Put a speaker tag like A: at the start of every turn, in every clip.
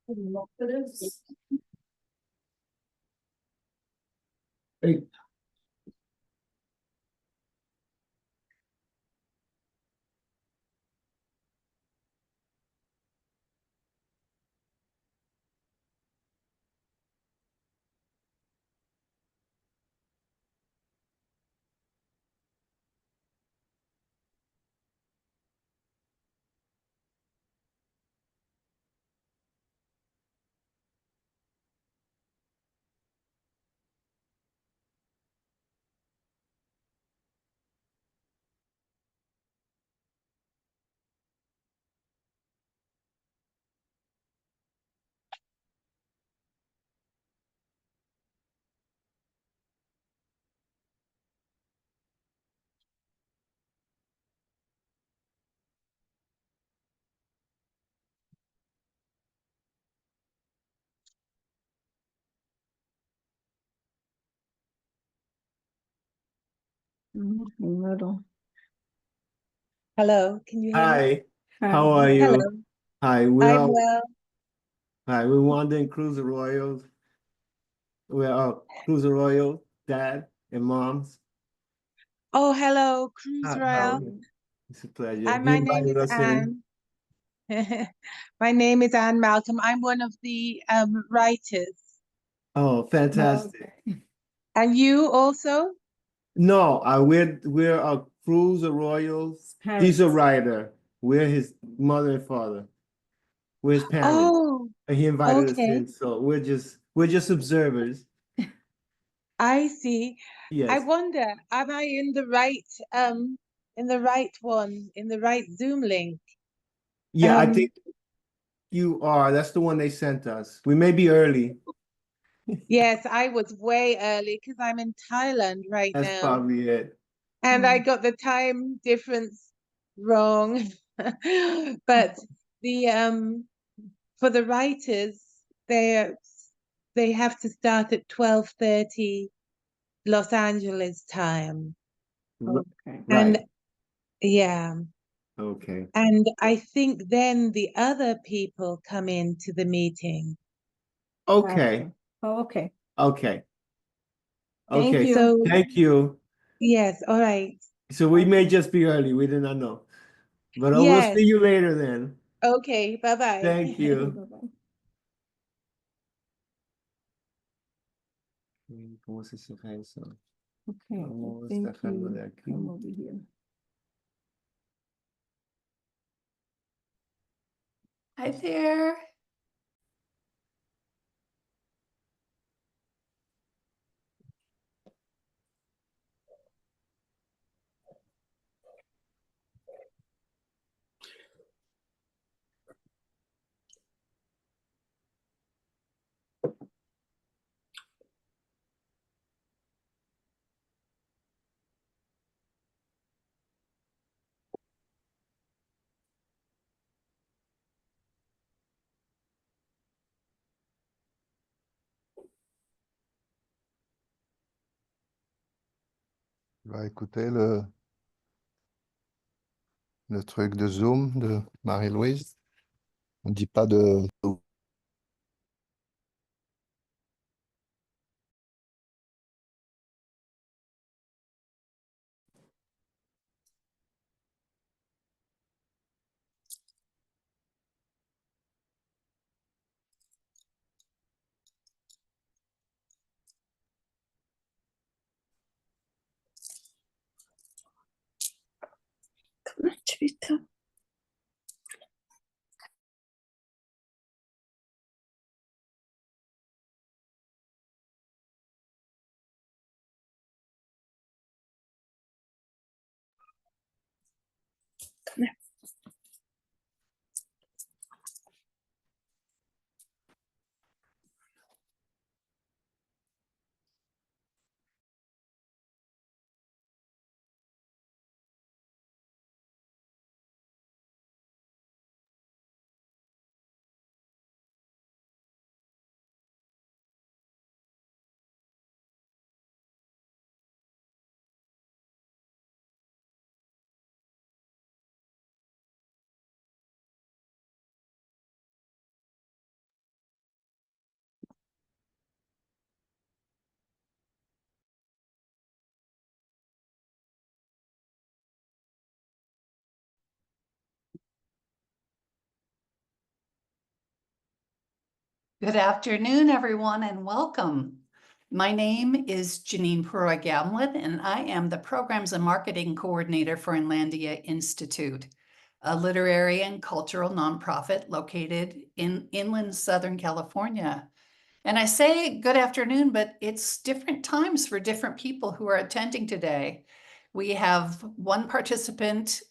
A: Hey,
B: Hello.
C: Hello, can you hear me?
A: hi,
B: Hi.
A: how are
C: Hello,
A: you? Hi, we
C: I'm
A: are
C: well.
A: hi, we wandering Cruiser Royals. We are Cruiser Royal, dad and moms.
C: Oh, hello, Cruise
A: How are
C: Royale.
A: you? It's a pleasure.
C: And
A: He
C: my name
A: invited
C: is
A: us in.
C: Anne. My name is Anne Malcolm. I'm one of the writers.
A: Oh,
B: Oh,
A: fantastic.
B: okay.
C: And you also?
A: No, we're a Cruiser Royals. He's a
B: Parents.
A: writer. We're his mother and father. We're his parents.
C: Oh,
A: And he invited us
C: okay.
A: in, so we're just observers.
C: I see. I
A: Yes.
C: wonder, am I in the right one, in the right Zoom link?
A: Yeah, I
C: Um,
A: think you are. That's the one they sent us. We may be early.
C: yes, I was way early because I'm in Thailand right
A: That's
C: now.
A: probably it.
C: And I
B: Oh,
C: got the time difference wrong. But the for the writers, they they have to start at 12:30 Los Angeles time.
B: okay.
C: And
A: Right.
C: yeah,
A: Okay.
C: and I think then the other people come into the meeting.
A: Okay.
B: After. Oh, okay.
A: Okay.
B: Thank
A: Okay.
B: you.
C: So
A: Thank you.
C: yes, all right.
A: So we may just be early. We did not know. But we'll
C: Yes,
A: see you later then.
C: okay, bye-bye.
A: Thank
B: Okay,
A: you.
B: bye-bye.
A: ¿Cómo se saca eso?
B: Okay, I
A: Vamos a
B: think
A: sacarlo
B: you
A: de
B: come
A: aquí.
B: over here. Hi there.
D: Tu vas écouter le truc de Zoom de Marie-Louise. On ne dit pas de
B: Putain.
E: Good afternoon, everyone, and welcome. My name is Janine Purroy-Gamlin, and I am the Programs and Marketing Coordinator for Inlandia Institute, a literary and cultural nonprofit located in inland Southern California. And I say good afternoon, but it's different times for different people who are attending today. We have one participant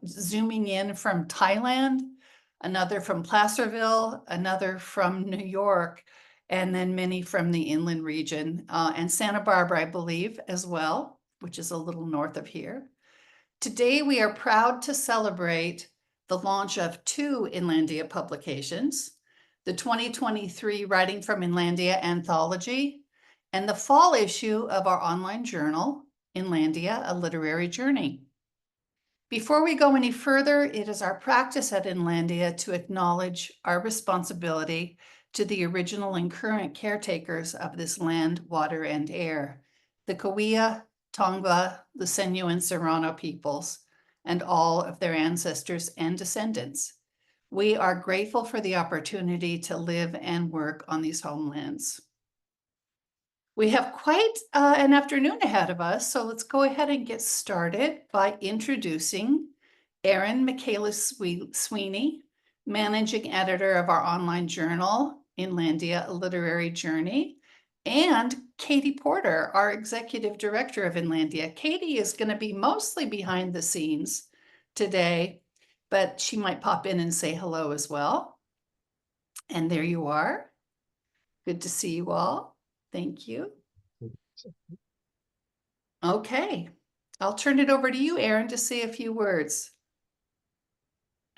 E: zooming in from Thailand, another from Placerville, another from New York, and then many from the inland region, and Santa Barbara, I believe, as well, which is a little north of here. Today, we are proud to celebrate the launch of two Inlandia publications, the 2023 Writing from Inlandia Anthology, and the fall issue of our online journal, Inlandia, A Literary Journey. Before we go any further, it is our practice at Inlandia to acknowledge our responsibility to the original and current caretakers of this land, water, and air, the Cahuilla, Tongva, Luiseño, and Serrano peoples, and all of their ancestors and descendants. We are grateful for the opportunity to live and work on these homelands. We have quite an afternoon ahead of us, so let's go ahead and get started by introducing Erin Michaela Sweeney, Managing Editor of our online journal, Inlandia, A Literary Journey, and Katie Porter, our Executive Director of Inlandia. Katie is going to be mostly behind the scenes today, but she might pop in and say hello as well. And there you are. Good to see you all. Thank you. Okay, I'll turn it over to you, Erin, to say a few words.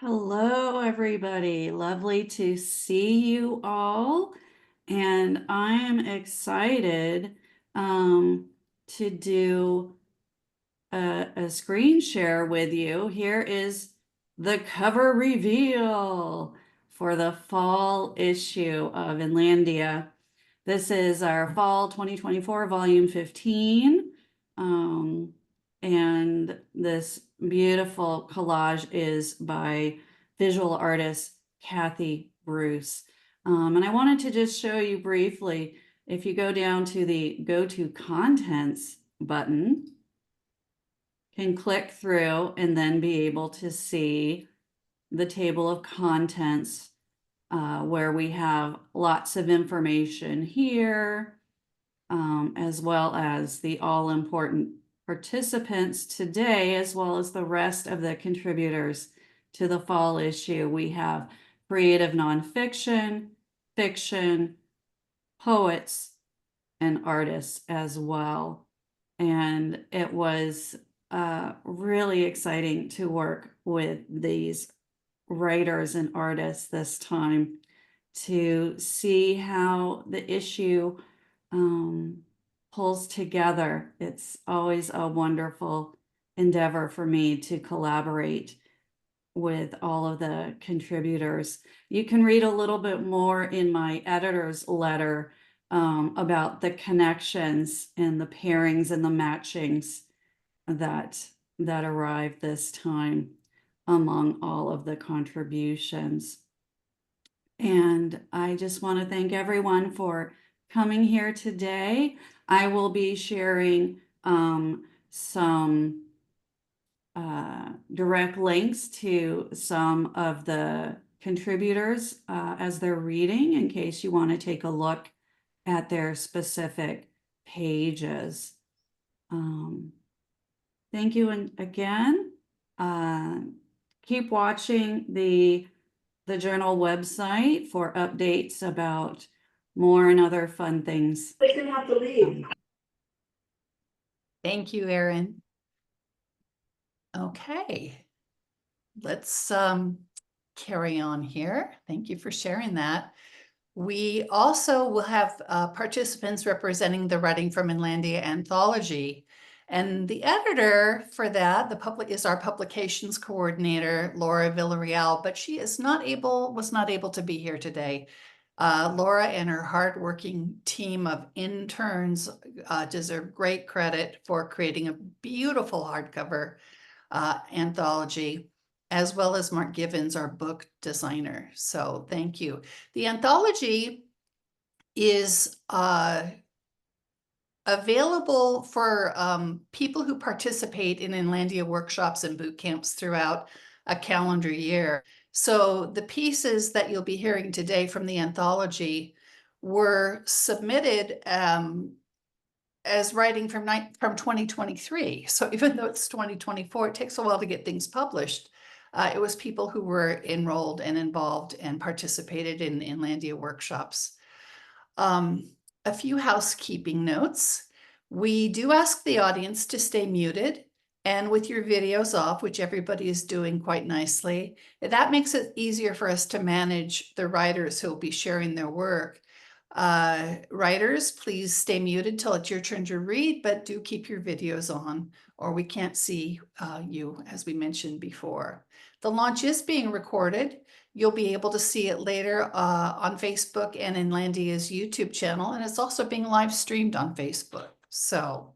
F: Hello, everybody. Lovely to see you all. And I am excited to do a screen share with you. Here is the cover reveal for the fall issue of Inlandia. This is our fall 2024 volume 15. And this beautiful collage is by visual artist Kathy Bruce. And I wanted to just show you briefly, if you go down to the Go to Contents button, can click through and then be able to see the table of contents where we have lots of information here, as well as the all-important participants today, as well as the rest of the contributors to the fall issue. We have creative nonfiction, fiction, poets, and artists as well. And it was really exciting to work with these writers and artists this time to see how the issue pulls together. It's always a wonderful endeavor for me to collaborate with all of the contributors. You can read a little bit more in my editor's letter about the connections and the pairings and the matchings that arrived this time among all of the contributions. And I just want to thank everyone for coming here today. I will be sharing some direct links to some of the contributors as they're reading, in case you want to take a look at their specific pages. Thank you again. Keep watching the journal website for updates about more and other fun things.
B: They didn't have to leave.
E: Thank you, Erin. Okay, let's carry on here. Thank you for sharing that. We also will have participants representing the Writing from Inlandia anthology. And the editor for that, is our publications coordinator, Laura Villarreal, but she was not able to be here today. Laura and her hardworking team of interns deserve great credit for creating a beautiful hardcover anthology. as well as Mark Givens, our book designer. So thank you. The anthology is available for people who participate in Inlandia workshops and boot camps throughout a calendar year. So the pieces that you'll be hearing today from the anthology were submitted as writing from 2023. So even though it's 2024, it takes a while to get things published. It was people who were enrolled and involved and participated in Inlandia workshops. A few housekeeping notes. We do ask the audience to stay muted and with your videos off, which everybody is doing quite nicely. That makes it easier for us to manage the writers who will be sharing their work. Writers, please stay muted till it's your turn to read, but do keep your videos on or we can't see you, as we mentioned before. The launch is being recorded. You'll be able to see it later on Facebook and Inlandia's YouTube channel, and it's also being live streamed on Facebook. So,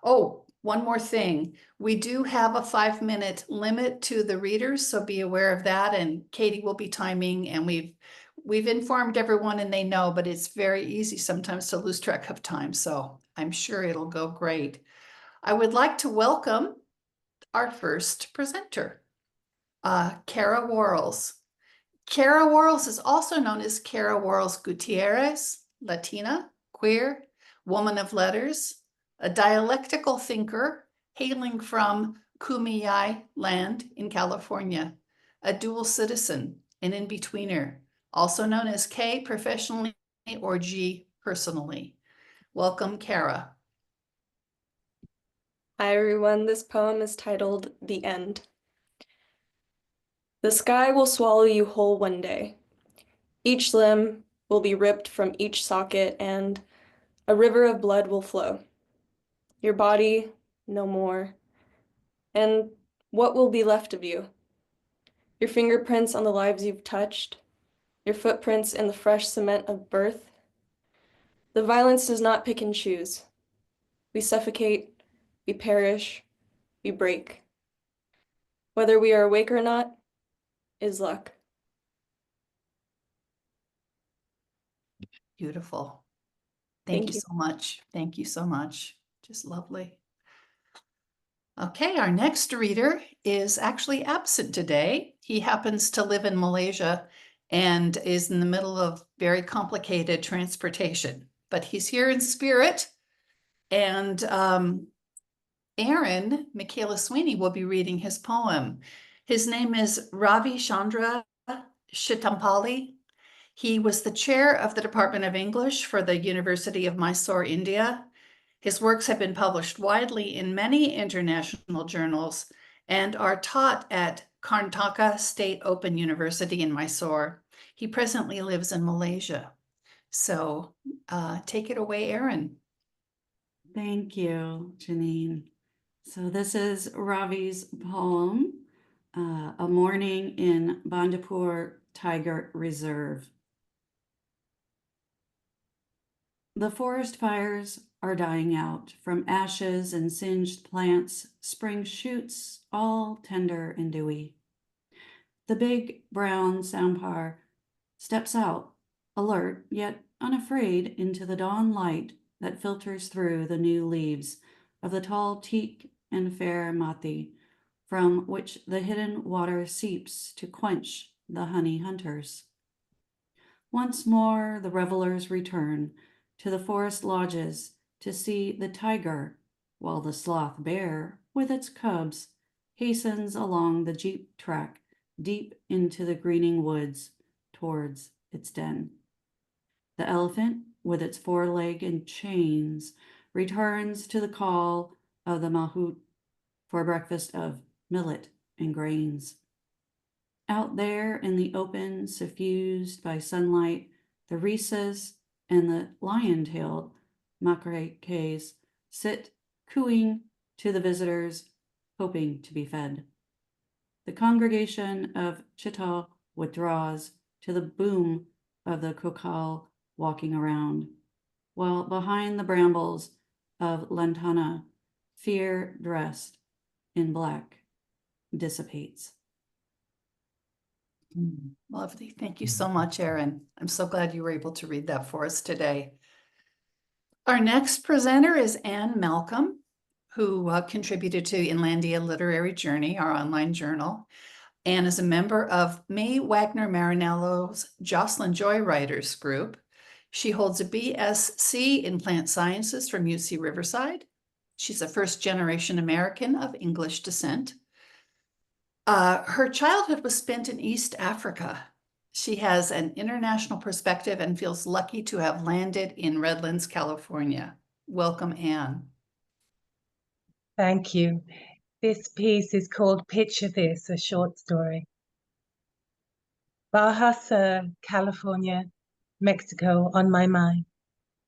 E: oh, one more thing. We do have a 5-minute limit to the readers, so be aware of that. And Katie will be timing, and we've informed everyone and they know, but it's very easy sometimes to lose track of time. So I'm sure it'll go great. I would like to welcome our first presenter, Kara Worrells. Kara Worrells is also known as Kara Worrells Gutierrez, Latina, queer, woman of letters, a dialectical thinker hailing from Kumeyaay land in California, a dual citizen, an in-betweener, also known as K professionally or G personally. Welcome, Kara.
G: Hi everyone, this poem is titled The End. The sky will swallow you whole one day. Each limb will be ripped from each socket and a river of blood will flow. Your body, no more. And what will be left of you? Your fingerprints on the lives you've touched, your footprints in the fresh cement of birth. The violence does not pick and choose. We suffocate, we perish, we break. Whether we are awake or not is luck.
E: Beautiful.
G: Thank
E: Thank you
G: you.
E: so much. Thank you so much. Just lovely. Okay, our next reader is actually absent today. He happens to live in Malaysia and is in the middle of very complicated transportation, but he's here in spirit. And Aaron, Michaela Sweeney, will be reading his poem. His name is Ravi Chandra Shitampally. He was the chair of the Department of English for the University of Mysore, India. His works have been published widely in many international journals and are taught at Karnataka State Open University in Mysore. He presently lives in Malaysia. So take it away, Aaron.
F: Thank you, Janine. So this is Ravi's poem, A Morning in Bandipur Tiger Reserve. The forest fires are dying out. From ashes and singed plants, spring shoots, all tender and dewy. The big brown sampar steps out, alert yet unafraid, into the dawn light that filters through the new leaves of the tall teak and fair mati, from which the hidden water seeps to quench the honey hunters. Once more the revelers return to the forest lodges to see the tiger, while the sloth bear, with its cubs, hastens along the jeep track deep into the greening woods towards its den. The elephant, with its foreleg in chains, returns to the call of the mahout for a breakfast of millet and grains. Out there in the open, suffused by sunlight, the rhesus and the lion-tailed macaques sit cooing to the visitors, hoping to be fed. The congregation of Chitta withdraws to the boom of the kokal walking around, while behind the brambles of Lantana, fear dressed in black dissipates.
E: Lovely. Thank you so much, Erin. I'm so glad you were able to read that for us today. Our next presenter is Anne Malcolm, who contributed to Inlandia Literary Journey, our online journal. Anne is a member of May Wagner Marinello's Jocelyn Joy Writers Group. She holds a BSc in Plant Sciences from UC Riverside. She's a first-generation American of English descent. Her childhood was spent in East Africa. She has an international perspective and feels lucky to have landed in Redlands, California. Welcome, Anne.
C: Thank you. This piece is called Picture This, a short story. Baja Sur, California, Mexico on my mind.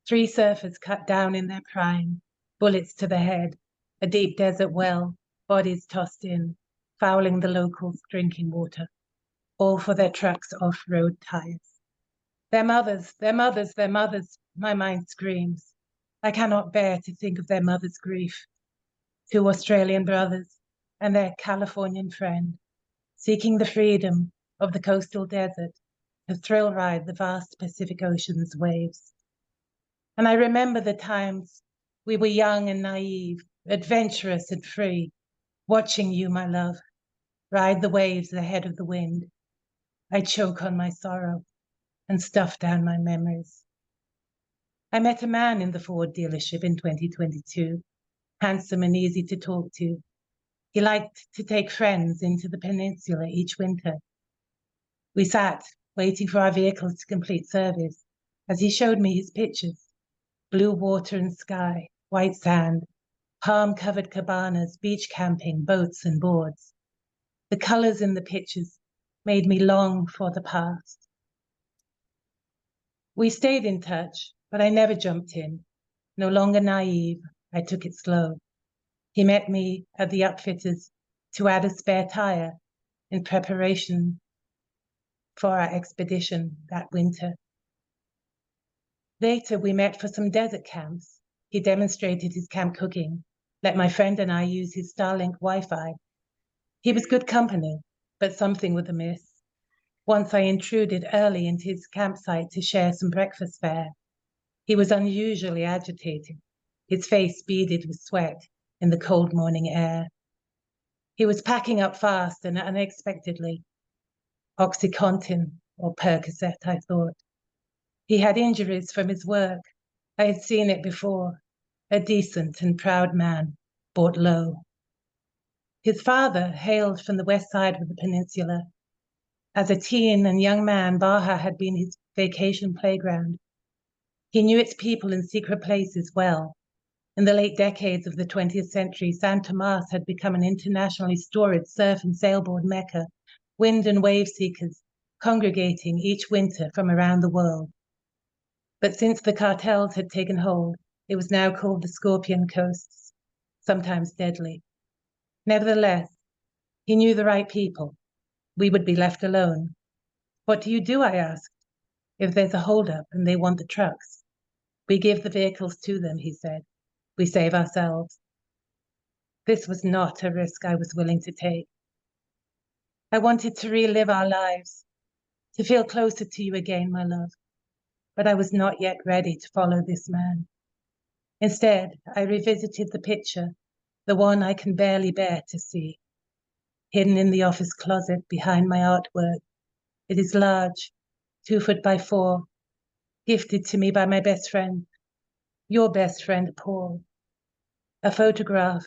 C: 3 surfers cut down in their prime, bullets to the head, a deep desert well, bodies tossed in, fouling the locals' drinking water, all for their trucks' off-road tires. Their mothers, their mothers, their mothers, my mind screams. I cannot bear to think of their mother's grief. 2 Australian brothers and their Californian friend, seeking the freedom of the coastal desert to thrill ride the vast Pacific Ocean's waves. And I remember the times we were young and naive, adventurous and free, watching you, my love, ride the waves ahead of the wind. I choke on my sorrow and stuff down my memories. I met a man in the Ford dealership in 2022, handsome and easy to talk to. He liked to take friends into the peninsula each winter. We sat, waiting for our vehicles to complete service, as he showed me his pictures. Blue water and sky, white sand, palm-covered cabanas, beach camping, boats and boards. The colors in the pictures made me long for the past. We stayed in touch, but I never jumped in. No longer naive, I took it slow. He met me at the upfitters to add a spare tire in preparation for our expedition that winter. Later, we met for some desert camps. He demonstrated his camp cooking, let my friend and I use his Starlink Wi-Fi. He was good company, but something was amiss. Once I intruded early into his campsite to share some breakfast fare. He was unusually agitated, his face beaded with sweat in the cold morning air. He was packing up fast and unexpectedly. OxyContin or Percocet, I thought. He had injuries from his work. I had seen it before. A decent and proud man, bought low. His father hailed from the west side of the peninsula. As a teen and young man, Baja had been his vacation playground. He knew its people and secret places well. In the late decades of the 20th century, San Tomas had become an internationally storied surf and sailboard mecca, wind and wave seekers congregating each winter from around the world. But since the cartels had taken hold, it was now called the Scorpion Coasts, sometimes deadly. Nevertheless, he knew the right people. We would be left alone. What do you do, I asked, if there's a holdup and they want the trucks? We give the vehicles to them, he said. We save ourselves. This was not a risk I was willing to take. I wanted to relive our lives, to feel closer to you again, my love. But I was not yet ready to follow this man. Instead, I revisited the picture, the one I can barely bear to see. Hidden in the office closet behind my artwork. It is large, 2 foot by 4, gifted to me by my best friend, your best friend, Paul. A photograph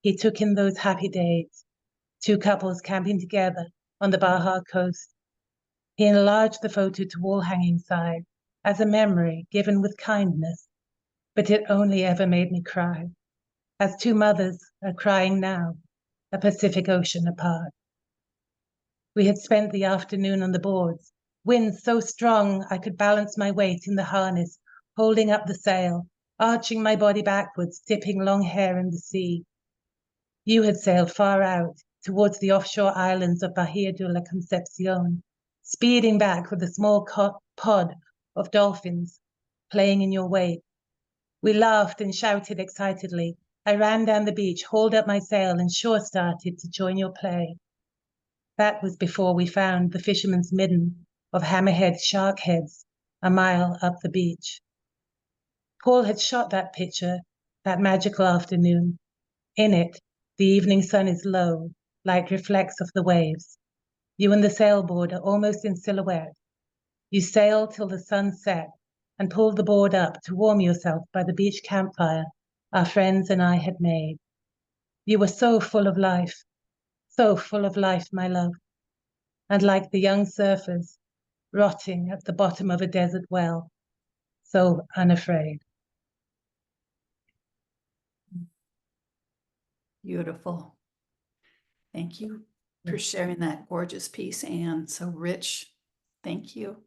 C: he took in those happy days, 2 couples camping together on the Baja coast. He enlarged the photo to wall-hanging size as a memory given with kindness, but it only ever made me cry, as 2 mothers are crying now, a Pacific Ocean apart. We had spent the afternoon on the boards, wind so strong I could balance my weight in the harness, holding up the sail, arching my body backwards, dipping long hair in the sea. You had sailed far out, towards the offshore islands of Bahia de la Concepcion, speeding back with a small pod of dolphins playing in your wake. We laughed and shouted excitedly. I ran down the beach, hauled up my sail, and shore started to join your play. That was before we found the fisherman's midden of hammerhead shark heads a mile up the beach. Paul had shot that picture that magical afternoon. In it, the evening sun is low, like reflects of the waves. You and the sailboard are almost in silhouette. You sail till the sun set and pull the board up to warm yourself by the beach campfire our friends and I had made. You were so full of life, my love, and like the young surfers, rotting at the bottom of a desert well, so unafraid.
E: Beautiful. Thank you for sharing that gorgeous piece, Anne. So rich. Thank you.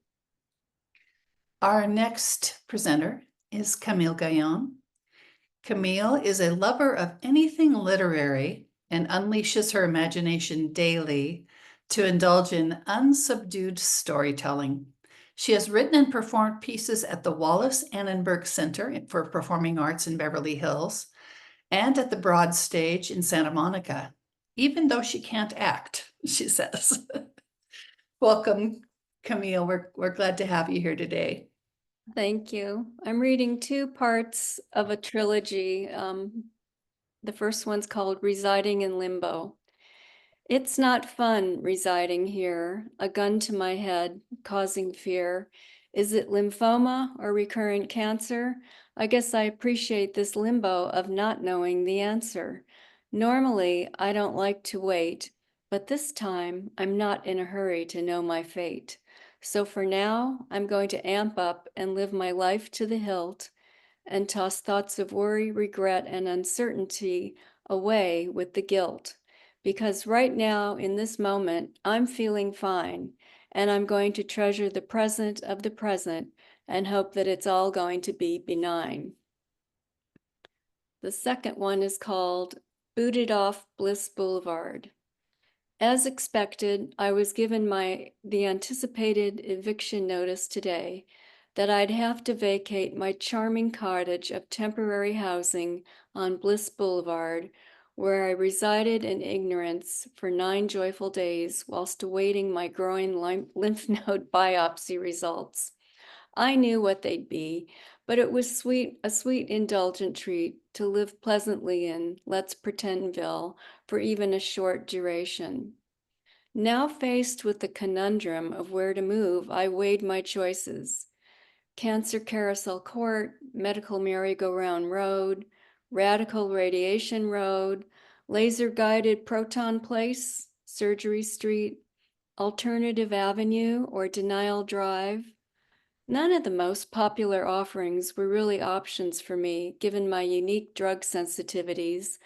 E: Our next presenter is Camille Gaillon. Camille is a lover of anything literary and unleashes her imagination daily to indulge in unsubdued storytelling. She has written and performed pieces at the Wallace Annenberg Center for Performing Arts in Beverly Hills and at the Broad Stage in Santa Monica, even though she can't act, she says. Welcome, Camille. We're glad to have you here today.
H: Thank you. I'm reading two parts of a trilogy. The first one's called Residing in Limbo. It's not fun residing here, a gun to my head, causing fear. Is it lymphoma or recurrent cancer? I guess I appreciate this limbo of not knowing the answer. Normally, I don't like to wait, but this time I'm not in a hurry to know my fate. So for now, I'm going to amp up and live my life to the hilt and toss thoughts of worry, regret, and uncertainty away with the guilt. Because right now, in this moment, I'm feeling fine, and I'm going to treasure the present of the present and hope that it's all going to be benign. The second one is called Booted Off Bliss Boulevard. As expected, I was given the anticipated eviction notice today that I'd have to vacate my charming cottage of temporary housing on Bliss Boulevard, where I resided in ignorance for 9 joyful days whilst awaiting my growing lymph node biopsy results. I knew what they'd be, but it was a sweet indulgent treat to live pleasantly in Let's Pretendville for even a short duration. Now faced with the conundrum of where to move, I weighed my choices. Cancer Carousel Court, Medical Merry-Go-Round Road, Radical Radiation Road, Laser-Guided Proton Place, Surgery Street, Alternative Avenue, or Denial Drive. None of the most popular offerings were really options for me, given my unique drug sensitivities,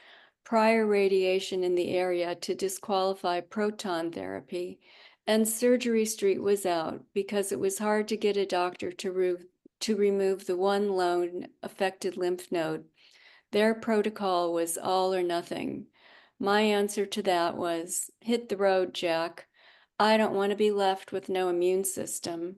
H: prior radiation in the area to disqualify proton therapy, and Surgery Street was out because it was hard to get a doctor to remove the one lone affected lymph node. Their protocol was all or nothing. My answer to that was, hit the road, Jack. I don't want to be left with no immune system.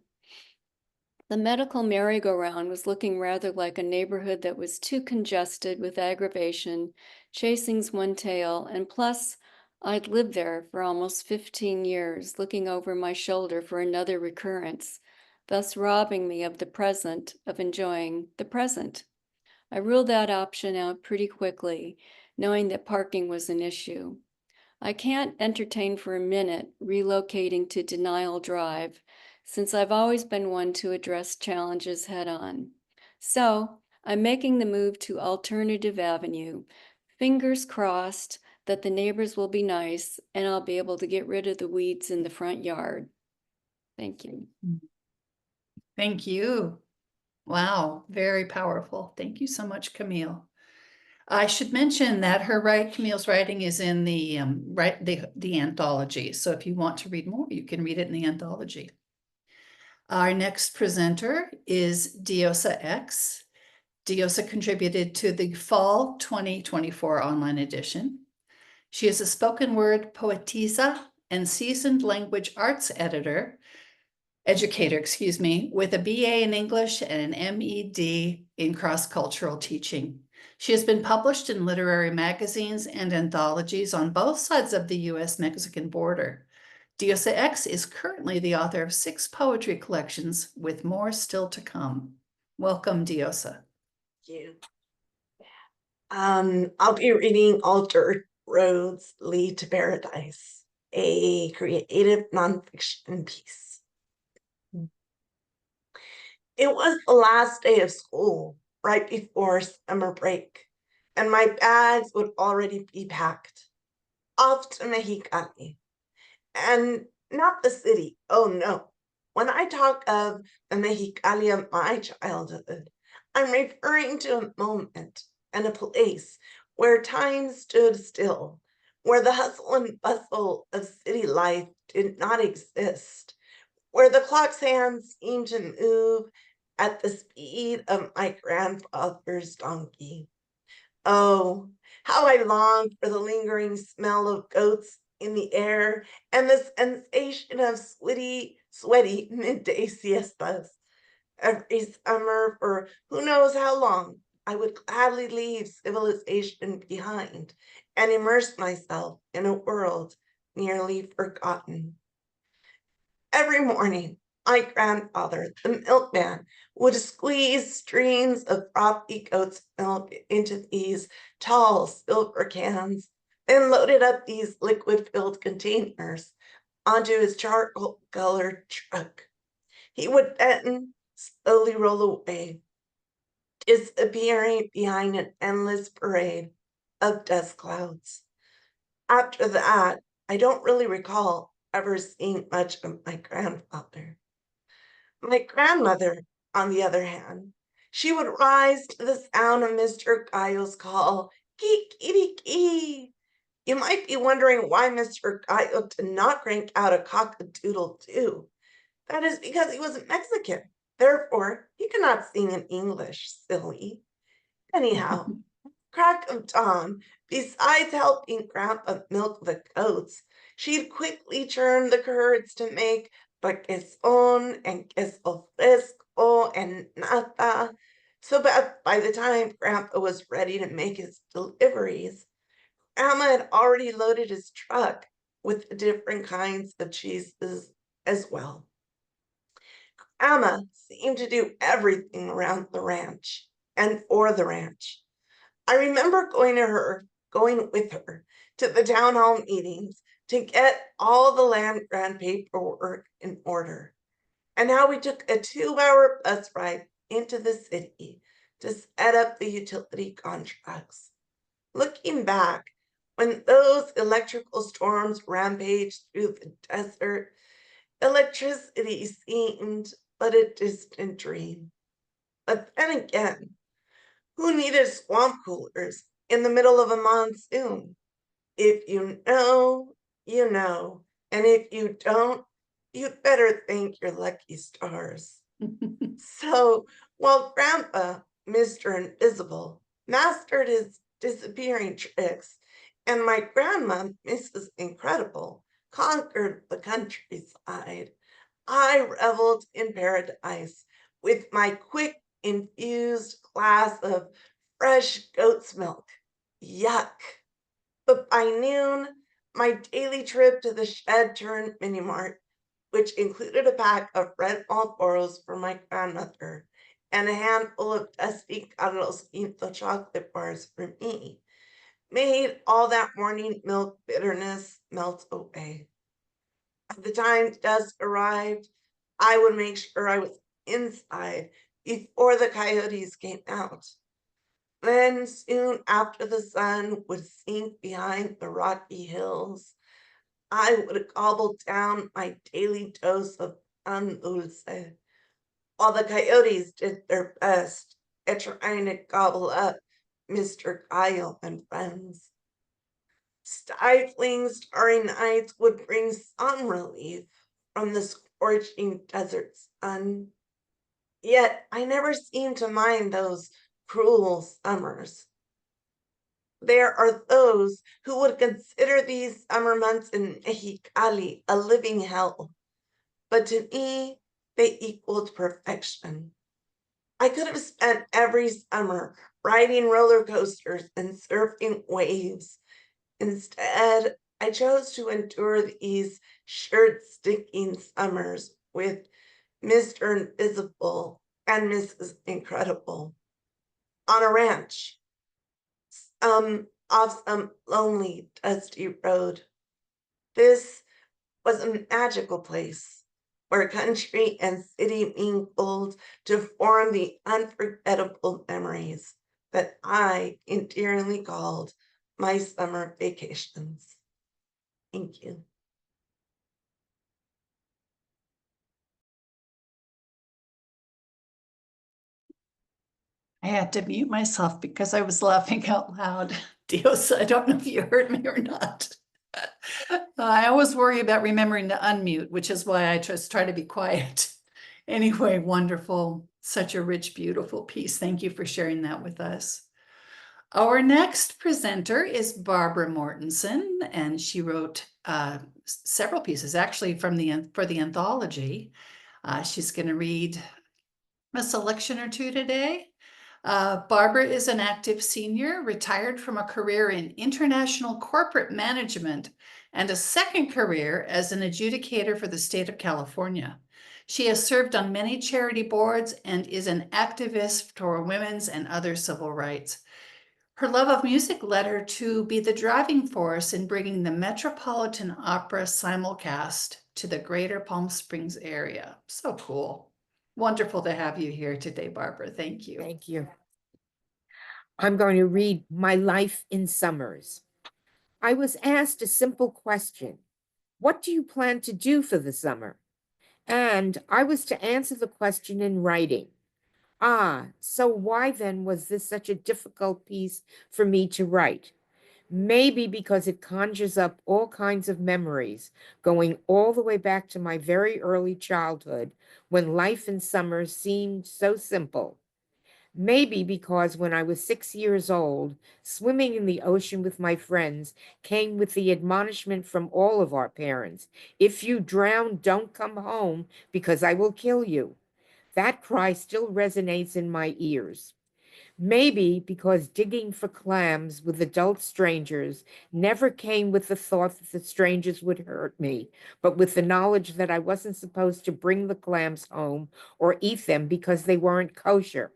H: The medical merry-go-round was looking rather like a neighborhood that was too congested with aggravation, chasing's one tail, and plus, I'd lived there for almost 15 years, looking over my shoulder for another recurrence, thus robbing me of the present, of enjoying the present. I ruled that option out pretty quickly, knowing that parking was an issue. I can't entertain for a minute relocating to Denial Drive, since I've always been one to address challenges head-on. So I'm making the move to Alternative Avenue. Fingers crossed that the neighbors will be nice and I'll be able to get rid of the weeds in the front yard. Thank you.
E: Thank you. Wow, very powerful. Thank you so much, Camille. I should mention that Camille's writing is in the anthology. So if you want to read more, you can read it in the anthology. Our next presenter is Diosa X. Diosa contributed to the Fall 2024 online edition. She is a spoken word poetisa and seasoned language arts educator, with a BA in English and an MED in cross-cultural teaching. She has been published in literary magazines and anthologies on both sides of the US-Mexican border. Diosa X is currently the author of 6 poetry collections with more still to come. Welcome, Diosa.
I: Thank you. I'll be reading Altered Roads Lead to Paradise, a creative nonfiction piece. It was the last day of school, right before summer break, and my bags would already be packed. Off to Mexicali. And not the city, oh no. When I talk of the Mexicali of my childhood, I'm referring to a moment and a place where time stood still, where the hustle and bustle of city life did not exist, where the clock's hands seemed to move at the speed of my grandfather's donkey. Oh, how I longed for the lingering smell of goats in the air and the sensation of sweaty midday siestas. Every summer, for who knows how long, I would gladly leave civilization behind and immerse myself in a world nearly forgotten. Every morning, my grandfather, the milkman, would squeeze streams of frothy goat's milk into these tall silver cans, then loaded up these liquid-filled containers onto his charcoal-colored truck. He would then slowly roll away, disappearing behind an endless parade of dust clouds. After that, I don't really recall ever seeing much of my grandfather. My grandmother, on the other hand, she would rise to the sound of Mr. Gallo's call, kee-kee-kee. You might be wondering why Mr. Gallo did not crank out a cock-a-doodle-doo. That is because he was Mexican. Therefore, he could not sing in English, silly. Anyhow, crack of dawn, besides helping Grandpa milk the goats, she'd quickly churn the curds to make quesón and queso fresco and nata. So that by the time Grandpa was ready to make his deliveries, Grandma had already loaded his truck with the different kinds of cheeses as well. Grandma seemed to do everything around the ranch and for the ranch. I remember going with her to the town hall meetings to get all the land grant paperwork in order, and how we took a 2-hour bus ride into the city to set up the utility contracts. Looking back, when those electrical storms rampaged through the desert, electricity seemed but a distant dream. But then again, who needed swamp coolers in the middle of a monsoon? If you know, you know. And if you don't, you'd better thank your lucky stars. So while Grandpa, Mr. Invisible, mastered his disappearing tricks, and my grandma, Mrs. Incredible, conquered the countryside, I reveled in paradise with my quick infused glass of fresh goat's milk. Yuck. But by noon, my daily trip to the shed-turned mini-mart, which included a pack of red Marlboros for my grandmother and a handful of dusty Carlos Quinto chocolate bars for me, made all that morning milk bitterness melt away. By the time dusk arrived, I would make sure I was inside before the coyotes came out. Then, soon after the sun would sink behind the rocky hills, I would gobble down my daily dose of pan dulce, while the coyotes did their best at trying to gobble up Mr. Gallo and friends. Stifling starry nights would bring some relief from the scorching desert sun. Yet I never seemed to mind those cruel summers. There are those who would consider these summer months in Mexicali a living hell, but to me, they equaled perfection. I could have spent every summer riding roller coasters and surfing waves. Instead, I chose to endure these shirt-sticking summers with Mr. Invisible and Mrs. Incredible on a ranch, off some lonely, dusty road. This was a magical place where country and city mingled to form the unforgettable memories that I endearingly called my summer vacations. Thank you.
E: I had to mute myself because I was laughing out loud. Dios, I don't know if you heard me or not. I always worry about remembering to unmute, which is why I just try to be quiet. Anyway, wonderful. Such a rich, beautiful piece. Thank you for sharing that with us. Our next presenter is Barbara Mortensen, and she wrote several pieces actually for the anthology. She's going to read a selection or two today. Barbara is an active senior, retired from a career in international corporate management and a second career as an adjudicator for the state of California. She has served on many charity boards and is an activist for women's and other civil rights. Her love of music led her to be the driving force in bringing the Metropolitan Opera simulcast to the greater Palm Springs area. So cool. Wonderful to have you here today, Barbara. Thank you.
J: Thank you. I'm going to read My Life in Summers. I was asked a simple question. What do you plan to do for the summer? And I was to answer the question in writing. So why then was this such a difficult piece for me to write? Maybe because it conjures up all kinds of memories, going all the way back to my very early childhood, when life in summer seemed so simple. Maybe because when I was 6 years old, swimming in the ocean with my friends came with the admonishment from all of our parents, if you drown, don't come home because I will kill you. That cry still resonates in my ears. Maybe because digging for clams with adult strangers never came with the thought that the strangers would hurt me, but with the knowledge that I wasn't supposed to bring the clams home or eat them because they weren't kosher.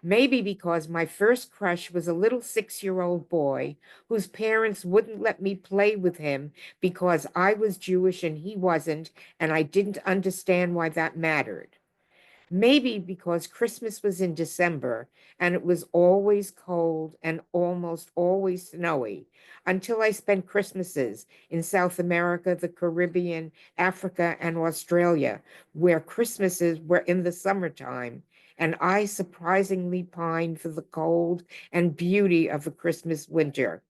J: Maybe because my first crush was a little 6-year-old boy whose parents wouldn't let me play with him because I was Jewish and he wasn't, and I didn't understand why that mattered. Maybe because Christmas was in December and it was always cold and almost always snowy until I spent Christmases in South America, the Caribbean, Africa, and Australia, where Christmases were in the summertime. And I surprisingly pined for the cold and beauty of a Christmas winter.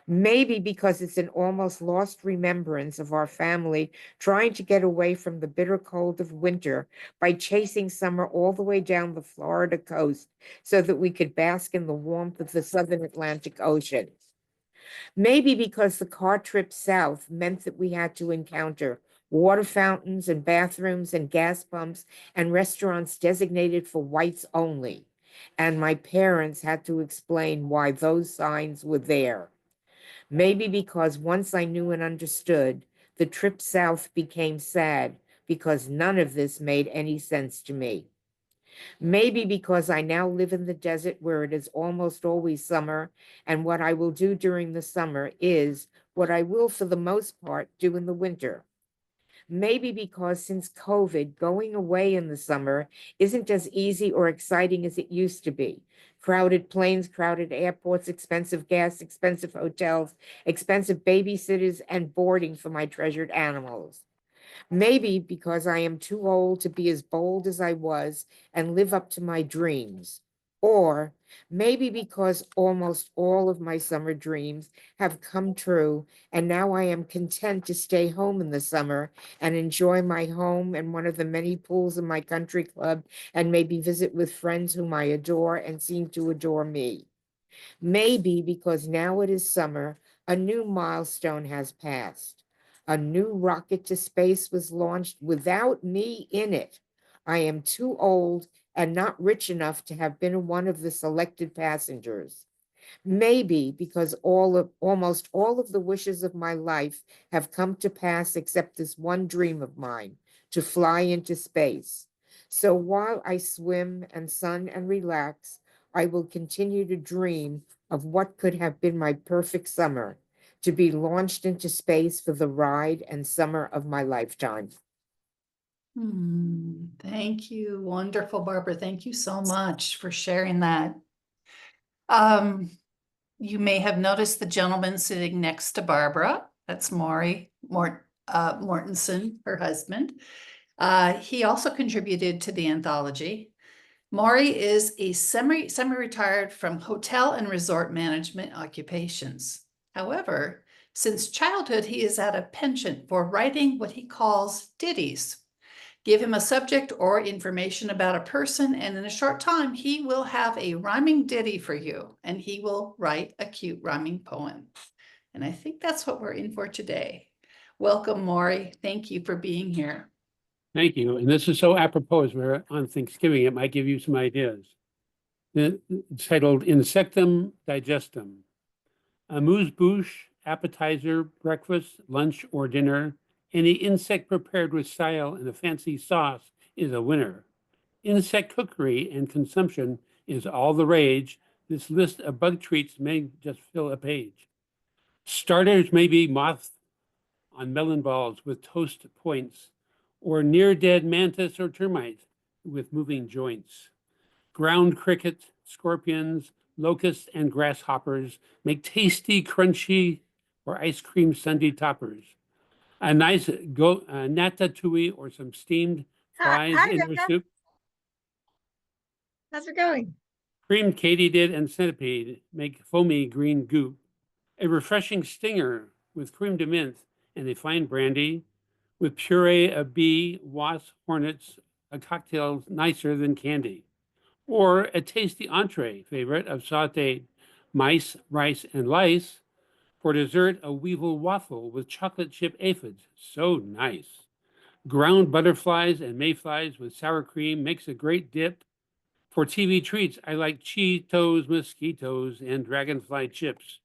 J: Maybe because it's an almost lost remembrance of our family trying to get away from the bitter cold of winter by chasing summer all the way down the Florida coast so that we could bask in the warmth of the southern Atlantic Ocean. Maybe because the car trip south meant that we had to encounter water fountains and bathrooms and gas pumps and restaurants designated for whites only. And my parents had to explain why those signs were there. Maybe because once I knew and understood, the trip south became sad because none of this made any sense to me. Maybe because I now live in the desert where it is almost always summer, and what I will do during the summer is what I will, for the most part, do in the winter. Maybe because since COVID, going away in the summer isn't as easy or exciting as it used to be. Crowded planes, crowded airports, expensive gas, expensive hotels, expensive babysitters, and boarding for my treasured animals. Maybe because I am too old to be as bold as I was and live up to my dreams. Or maybe because almost all of my summer dreams have come true, and now I am content to stay home in the summer and enjoy my home and one of the many pools in my country club, and maybe visit with friends whom I adore and seem to adore me. Maybe because now it is summer, a new milestone has passed. A new rocket to space was launched without me in it. I am too old and not rich enough to have been one of the selected passengers. Maybe because almost all of the wishes of my life have come to pass except this one dream of mine, to fly into space. So while I swim and sun and relax, I will continue to dream of what could have been my perfect summer, to be launched into space for the ride and summer of my lifetime.
E: Thank you. Wonderful, Barbara. Thank you so much for sharing that. You may have noticed the gentleman sitting next to Barbara. That's Mortensen, her husband. He also contributed to the anthology. Maury is a semi-retired from hotel and resort management occupations. However, since childhood, he is at a penchant for writing what he calls ditties. Give him a subject or information about a person, and in a short time, he will have a rhyming ditty for you, and he will write a cute rhyming poem. And I think that's what we're in for today. Welcome, Maury. Thank you for being here.
K: Thank you. And this is so apropos as we're on Thanksgiving, it might give you some ideas. It's titled Insectum Digestum. Amuse-bouche, appetizer, breakfast, lunch, or dinner. Any insect prepared with style and a fancy sauce is a winner. Insect cookery and consumption is all the rage. This list of bug treats may just fill a page. Starters may be moth on melon balls with toast points, or near-dead mantis or termite with moving joints. Ground cricket, scorpions, locusts, and grasshoppers make tasty, crunchy, or ice cream sundae toppers. A nice ratatouille or some steamed fries in your soup.
B: How's it going?
K: Creamed katydid and centipede make foamy green goop. A refreshing stinger with creme de menthe and a fine brandy, with puree of bee, wasp, hornets, a cocktail nicer than candy. Or a tasty entree favorite of sauteed mice, rice, and lice. For dessert, a weevil waffle with chocolate chip aphids. So nice. Ground butterflies and mayflies with sour cream makes a great dip. For TV treats, I like Cheetos, mosquitoes, and dragonfly chips.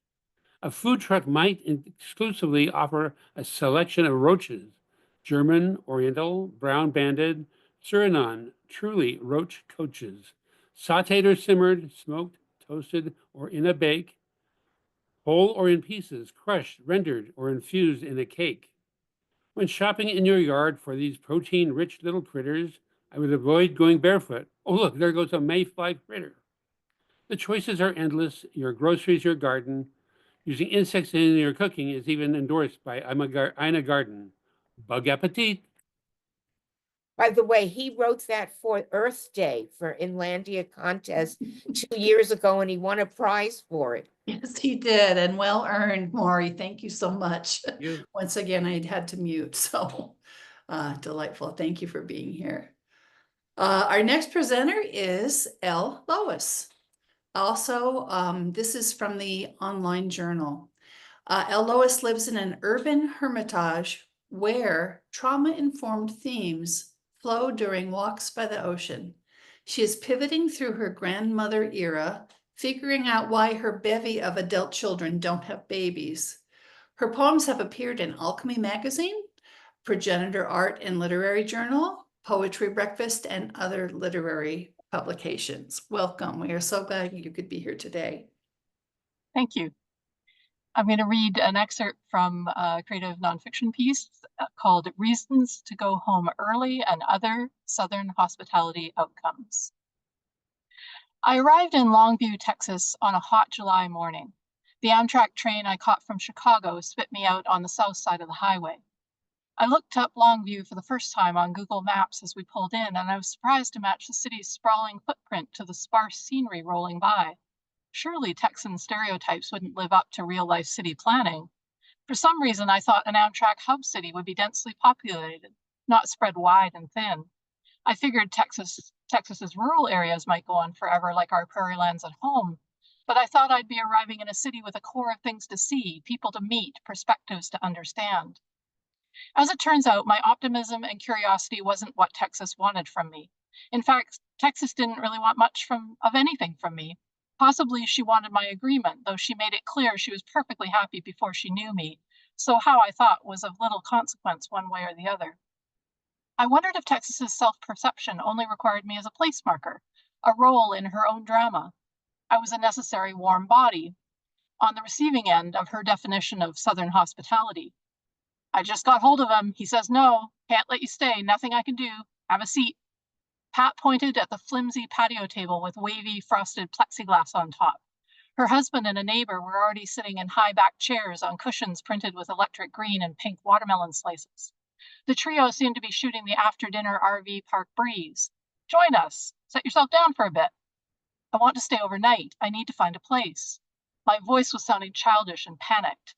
K: A food truck might exclusively offer a selection of roaches, German, Oriental, brown banded, Suriname, truly roach coaches, sauteed or simmered, smoked, toasted, or in a bake, whole or in pieces, crushed, rendered, or infused in a cake. When shopping in your yard for these protein-rich little critters, I would avoid going barefoot. Oh, look, there goes a mayfly critter. The choices are endless. Your groceries, your garden. Using insects in your cooking is even endorsed by Ina Garden. Bug appetit.
J: By the way, he wrote that for Earth Day for Inlandia contest 2 years ago, and he won a prize for it.
E: Yes, he did, and well earned, Maury. Thank you so much.
K: You.
E: Once again, I had to mute, so delightful. Thank you for being here. Our next presenter is L. Lois. Also, this is from the online journal. L. Lois lives in an urban hermitage where trauma-informed themes flow during walks by the ocean. She is pivoting through her grandmother era, figuring out why her bevy of adult children don't have babies. Her poems have appeared in Alchemy magazine, Progenitor Art and Literary Journal, Poetry Breakfast, and other literary publications. Welcome. We are so glad you could be here today.
L: Thank you. I'm going to read an excerpt from a creative nonfiction piece called Reasons to Go Home Early and Other Southern Hospitality Outcomes. I arrived in Longview, Texas on a hot July morning. The Amtrak train I caught from Chicago spit me out on the south side of the highway. I looked up Longview for the first time on Google Maps as we pulled in, and I was surprised to match the city's sprawling footprint to the sparse scenery rolling by. Surely Texan stereotypes wouldn't live up to real-life city planning. For some reason, I thought an Amtrak hub city would be densely populated, not spread wide and thin. I figured Texas's rural areas might go on forever like our prairie lands at home, but I thought I'd be arriving in a city with a core of things to see, people to meet, perspectives to understand. As it turns out, my optimism and curiosity wasn't what Texas wanted from me. In fact, Texas didn't really want much of anything from me. Possibly she wanted my agreement, though she made it clear she was perfectly happy before she knew me, so how I thought was of little consequence one way or the other. I wondered if Texas's self-perception only required me as a place marker, a role in her own drama. I was a necessary warm body, on the receiving end of her definition of Southern hospitality. I just got hold of him. He says no, can't let you stay, nothing I can do. Have a seat. Pat pointed at the flimsy patio table with wavy frosted plexiglass on top. Her husband and a neighbor were already sitting in high-backed chairs on cushions printed with electric green and pink watermelon slices. The trio seemed to be shooting the after-dinner RV park breeze. Join us. Set yourself down for a bit. I want to stay overnight. I need to find a place. My voice was sounding childish and panicked.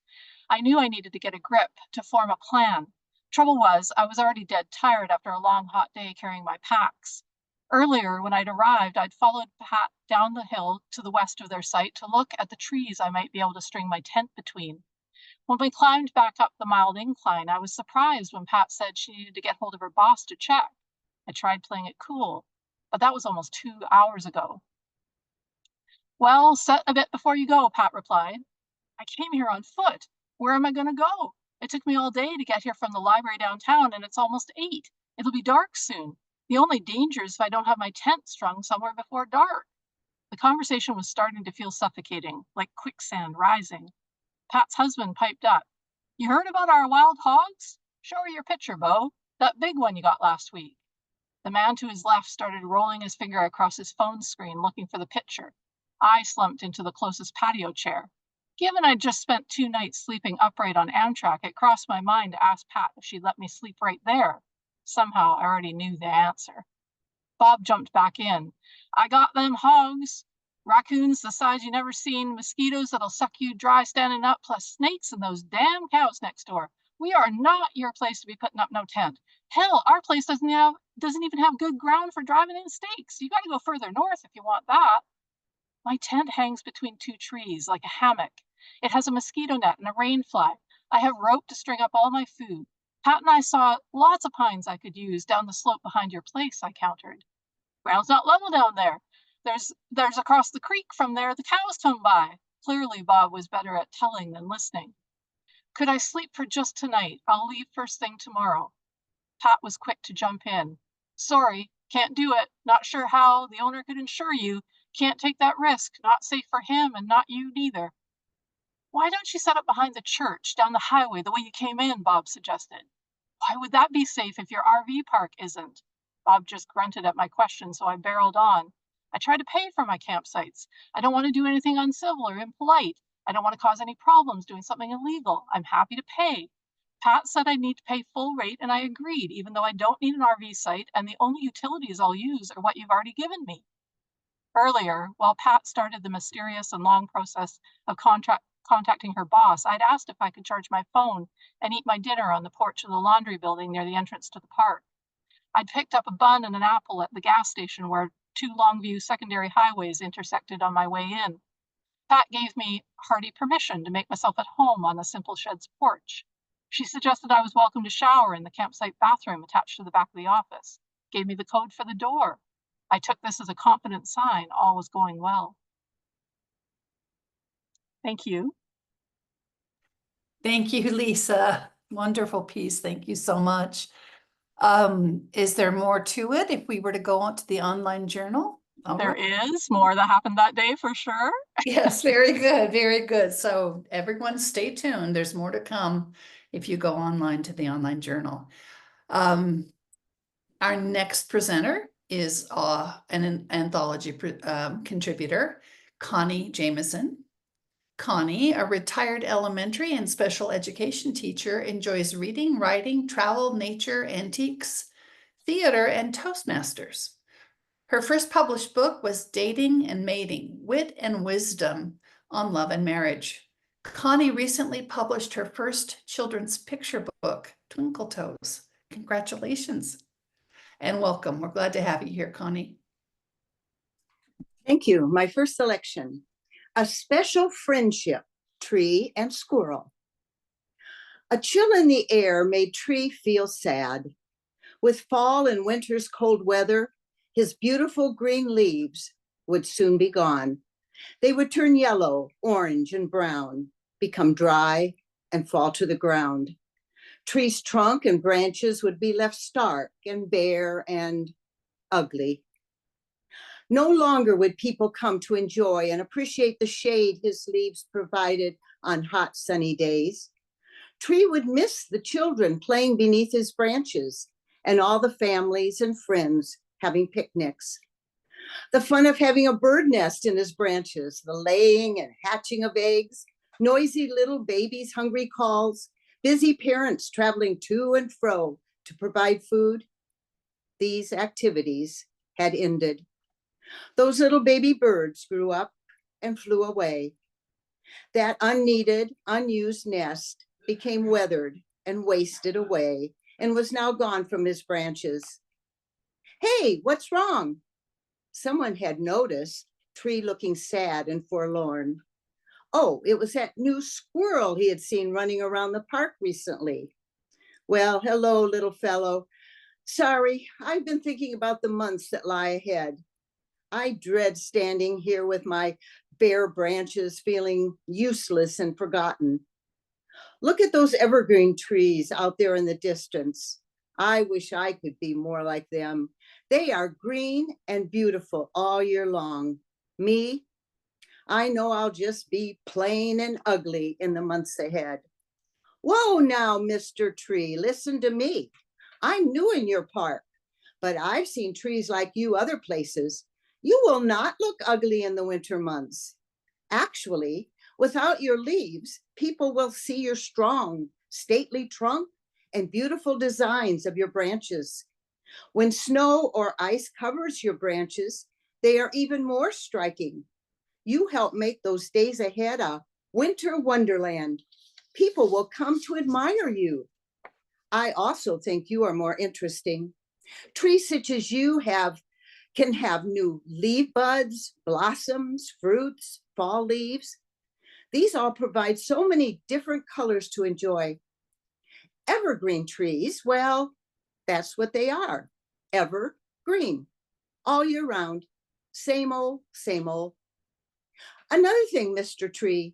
L: I knew I needed to get a grip, to form a plan. Trouble was, I was already dead tired after a long, hot day carrying my packs. Earlier, when I'd arrived, I'd followed Pat down the hill to the west of their site to look at the trees I might be able to string my tent between. When we climbed back up the mild incline, I was surprised when Pat said she needed to get hold of her boss to check. I tried playing it cool, but that was almost 2 hours ago. Well, set a bit before you go, Pat replied. I came here on foot. Where am I going to go? It took me all day to get here from the library downtown, and it's almost 8. It'll be dark soon. The only danger is if I don't have my tent strung somewhere before dark. The conversation was starting to feel suffocating, like quicksand rising. Pat's husband piped up. You heard about our wild hogs? Show her your picture, Bo. That big one you got last week. The man to his left started rolling his finger across his phone screen looking for the picture. I slumped into the closest patio chair. Given I'd just spent 2 nights sleeping upright on Amtrak, it crossed my mind to ask Pat if she'd let me sleep right there. Somehow I already knew the answer. Bob jumped back in. I got them hogs. Raccoons the size you never seen, mosquitoes that'll suck you dry standing up, plus snakes and those damn cows next door. We are not your place to be putting up no tent. Hell, our place doesn't even have good ground for driving in steaks. You got to go further north if you want that. My tent hangs between 2 trees like a hammock. It has a mosquito net and a rain fly. I have rope to string up all my food. Pat and I saw lots of pines I could use down the slope behind your place, I countered. Ground's not level down there. There's across the creek from there the cows come by. Clearly Bob was better at telling than listening. Could I sleep for just tonight? I'll leave first thing tomorrow. Pat was quick to jump in. Sorry, can't do it. Not sure how. The owner could insure you. Can't take that risk. Not safe for him and not you neither. Why don't you set up behind the church, down the highway, the way you came in, Bob suggested. Why would that be safe if your RV park isn't? Bob just grunted at my question, so I barreled on. I try to pay for my campsites. I don't want to do anything uncivil or impolite. I don't want to cause any problems doing something illegal. I'm happy to pay. Pat said I need to pay full rate, and I agreed, even though I don't need an RV site, and the only utilities I'll use are what you've already given me. Earlier, while Pat started the mysterious and long process of contacting her boss, I'd asked if I could charge my phone and eat my dinner on the porch of the laundry building near the entrance to the park. I'd picked up a bun and an apple at the gas station where 2 Longview secondary highways intersected on my way in. Pat gave me hearty permission to make myself at home on the Simple Shed's porch. She suggested I was welcome to shower in the campsite bathroom attached to the back of the office, gave me the code for the door. I took this as a confident sign all was going well. Thank you.
E: Thank you, Lisa. Wonderful piece. Thank you so much. Is there more to it if we were to go on to the online journal?
L: There is more that happened that day for sure.
E: Yes, very good, very good. So everyone stay tuned. There's more to come if you go online to the online journal. Our next presenter is an anthology contributor, Connie Jameson. Connie, a retired elementary and special education teacher, enjoys reading, writing, travel, nature, antiques, theater, and Toastmasters. Her first published book was Dating and Mating, Wit and Wisdom on Love and Marriage. Connie recently published her first children's picture book, Twinkle Toes. Congratulations and welcome. We're glad to have you here, Connie.
M: Thank you. My first selection, A Special Friendship, Tree and Squirrel. A chill in the air made Tree feel sad. With fall and winter's cold weather, his beautiful green leaves would soon be gone. They would turn yellow, orange, and brown, become dry, and fall to the ground. Trees' trunk and branches would be left stark and bare and ugly. No longer would people come to enjoy and appreciate the shade his leaves provided on hot, sunny days. Tree would miss the children playing beneath his branches and all the families and friends having picnics. The fun of having a bird nest in his branches, the laying and hatching of eggs, noisy little babies' hungry calls, busy parents traveling to and fro to provide food. These activities had ended. Those little baby birds grew up and flew away. That unneeded, unused nest became weathered and wasted away and was now gone from his branches. Hey, what's wrong? Someone had noticed, Tree looking sad and forlorn. Oh, it was that new squirrel he had seen running around the park recently. Well, hello, little fellow. Sorry, I've been thinking about the months that lie ahead. I dread standing here with my bare branches feeling useless and forgotten. Look at those evergreen trees out there in the distance. I wish I could be more like them. They are green and beautiful all year long. Me, I know I'll just be plain and ugly in the months ahead. Whoa now, Mr. Tree, listen to me. I'm new in your park, but I've seen trees like you other places. You will not look ugly in the winter months. Actually, without your leaves, people will see your strong, stately trunk and beautiful designs of your branches. When snow or ice covers your branches, they are even more striking. You help make those days ahead a winter wonderland. People will come to admire you. I also think you are more interesting. Trees such as you can have new leaf buds, blossoms, fruits, fall leaves. These all provide so many different colors to enjoy. Evergreen trees, well, that's what they are. Evergreen, all year round. Same old, same old. Another thing, Mr. Tree,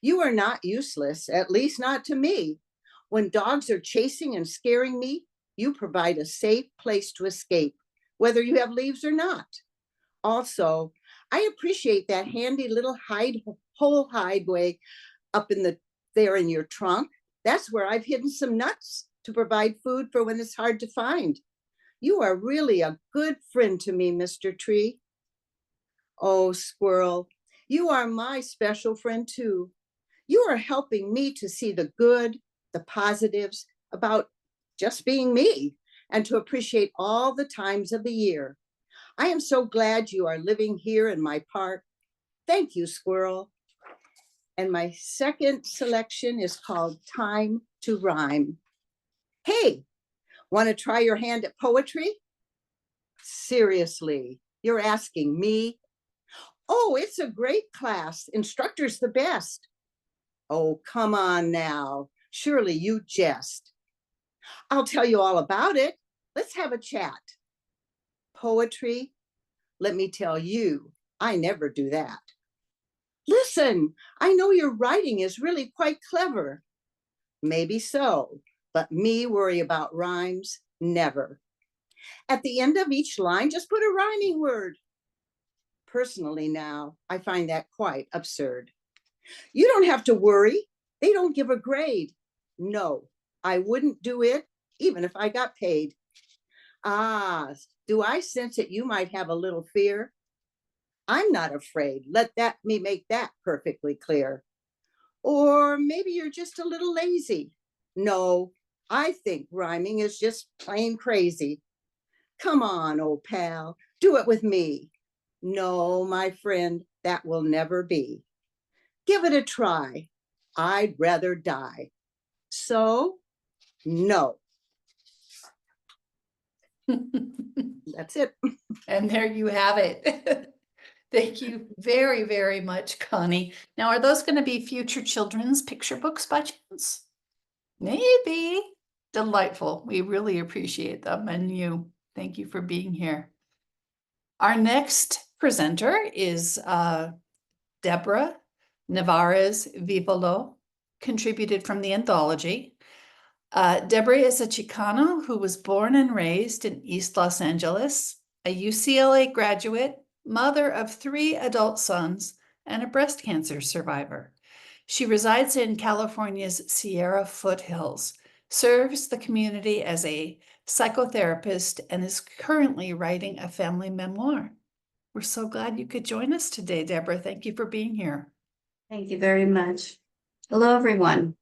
M: you are not useless, at least not to me. When dogs are chasing and scaring me, you provide a safe place to escape, whether you have leaves or not. Also, I appreciate that handy little hole hideaway up there in your trunk. That's where I've hidden some nuts to provide food for when it's hard to find. You are really a good friend to me, Mr. Tree. Oh, Squirrel, you are my special friend too. You are helping me to see the good, the positives about just being me and to appreciate all the times of the year. I am so glad you are living here in my park. Thank you, Squirrel. And my second selection is called Time to Rhyme. Hey, want to try your hand at poetry? Seriously, you're asking me? Oh, it's a great class. Instructor's the best. Oh, come on now. Surely you jest. I'll tell you all about it. Let's have a chat. Poetry? Let me tell you, I never do that. Listen, I know your writing is really quite clever. Maybe so, but me worry about rhymes, never. At the end of each line, just put a rhyming word. Personally now, I find that quite absurd. You don't have to worry. They don't give a grade. No, I wouldn't do it even if I got paid. Ah, do I sense that you might have a little fear? I'm not afraid. Let me make that perfectly clear. Or maybe you're just a little lazy. No, I think rhyming is just plain crazy. Come on, old pal, do it with me. No, my friend, that will never be. Give it a try. I'd rather die. So, no. That's it.
E: And there you have it. Thank you very, very much, Connie. Now, are those going to be future children's picture books by chance? Maybe. Delightful. We really appreciate them and you. Thank you for being here. Our next presenter is Deborah Navarez Vivolo contributed from the anthology. Deborah is a Chicana who was born and raised in East Los Angeles, a UCLA graduate, mother of 3 adult sons, and a breast cancer survivor. She resides in California's Sierra foothills, serves the community as a psychotherapist, and is currently writing a family memoir. We're so glad you could join us today, Deborah. Thank you for being here.
N: Thank you very much. Hello, everyone.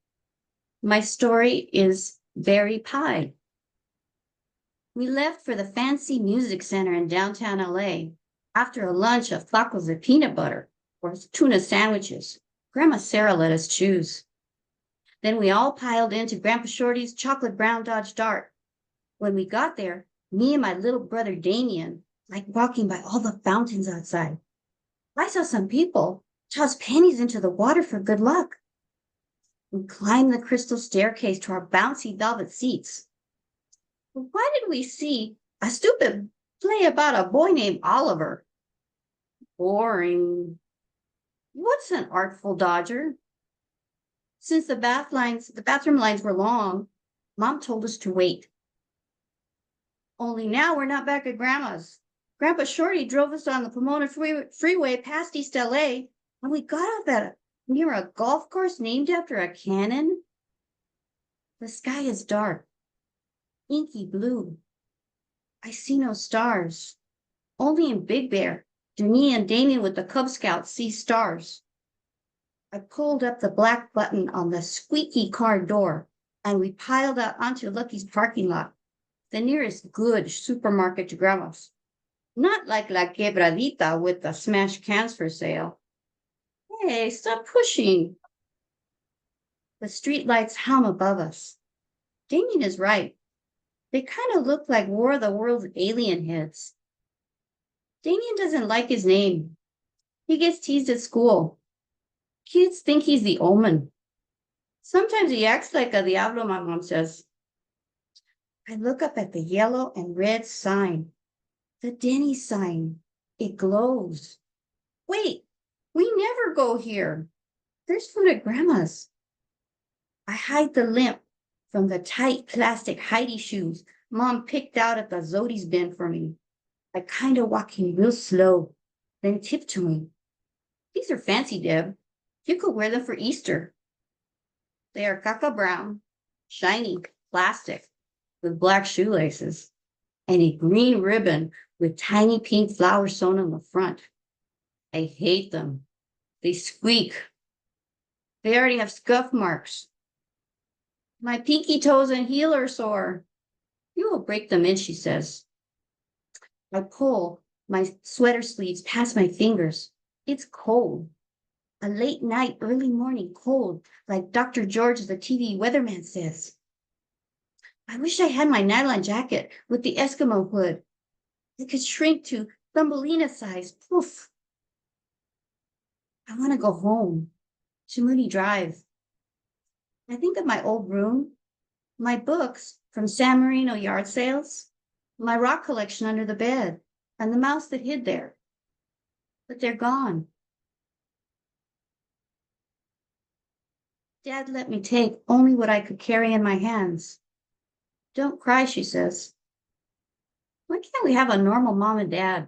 N: My story is Berry Pie. We left for the fancy music center in downtown LA after a lunch of tacos de peanut butter or tuna sandwiches. Grandma Sarah let us choose. Then we all piled into Grandpa Shorty's chocolate brown Dodge Dart. When we got there, me and my little brother Damien like walking by all the fountains outside. I saw some people toss pennies into the water for good luck. We climbed the crystal staircase to our bouncy velvet seats. But why did we see a stupid play about a boy named Oliver? Boring. What's an artful dodger? Since the bathroom lines were long, Mom told us to wait. Only now we're not back at Grandma's. Grandpa Shorty drove us on the Pomona freeway past East LA, and we got off near a golf course named after a cannon. The sky is dark, inky blue. I see no stars. Only in Big Bear, Denise and Damien with the Cub Scouts see stars. I pulled up the black button on the squeaky car door, and we piled out onto Lucky's parking lot, the nearest good supermarket to Grandma's. Not like La Quebradita with the smashed cans for sale. Hey, stop pushing. The streetlights hum above us. Damien is right. They kind of look like War of the Worlds alien heads. Damien doesn't like his name. He gets teased at school. Kids think he's the Omen. Sometimes he acts like a Diablo, my mom says. I look up at the yellow and red sign. The Denny sign. It glows. Wait, we never go here. There's food at Grandma's. I hide the limp from the tight plastic Heidi shoes Mom picked out at the Zodi's bin for me. I kind of walking real slow, then tiptoeing. These are fancy, Deb. You could wear them for Easter. They are caca brown, shiny, plastic, with black shoelaces, and a green ribbon with tiny pink flowers sewn on the front. I hate them. They squeak. They already have scuff marks. My pinky toes and heel are sore. You will break them in, she says. I pull my sweater sleeves past my fingers. It's cold. A late night, early morning cold, like Dr. George, the TV weatherman, says. I wish I had my nylon jacket with the Eskimo hood. It could shrink to Thumbelina size. Poof. I want to go home to Mooney Drive. I think of my old room, my books from San Marino yard sales, my rock collection under the bed, and the mouse that hid there. But they're gone. Dad let me take only what I could carry in my hands. Don't cry, she says. Why can't we have a normal mom and dad?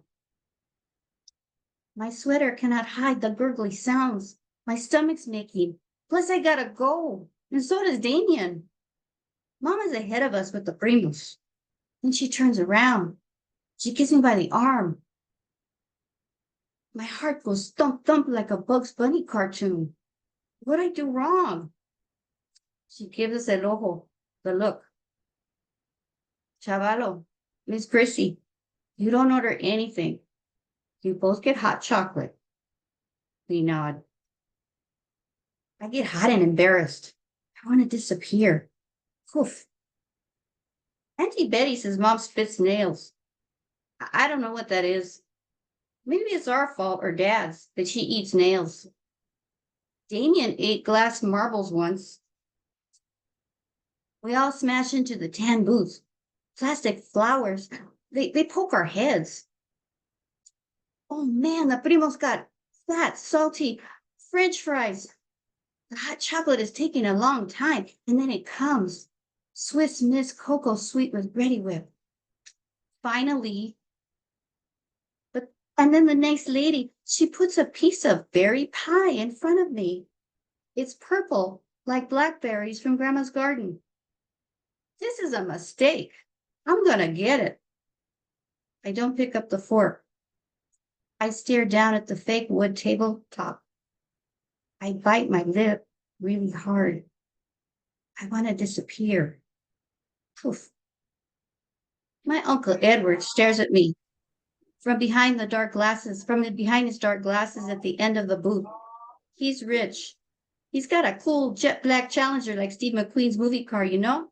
N: My sweater cannot hide the gurgly sounds my stomach's making. Plus, I gotta go. And so does Damien. Mom is ahead of us with the primos. Then she turns around. She gets me by the arm. My heart goes thump, thump like a Bugs Bunny cartoon. What'd I do wrong? She gives us el ojo, the look. Chavalo, Miss Chrissy, you don't order anything. You both get hot chocolate. We nod. I get hot and embarrassed. I want to disappear. Poof. Auntie Betty says Mom spits nails. I don't know what that is. Maybe it's our fault or Dad's that she eats nails. Damien ate glass marbles once. We all smash into the tan booths. Plastic flowers. They poke our heads. Oh man, the primos got fat, salty French fries. The hot chocolate is taking a long time, and then it comes. Swiss Miss Cocoa Sweet with Ready Whip. Finally, and then the nice lady, she puts a piece of berry pie in front of me. It's purple, like blackberries from Grandma's garden. This is a mistake. I'm gonna get it. I don't pick up the fork. I stare down at the fake wood tabletop. I bite my lip really hard. I want to disappear. Poof. My Uncle Edward stares at me from behind his dark glasses at the end of the booth. He's rich. He's got a cool jet black Challenger like Steve McQueen's movie car, you know?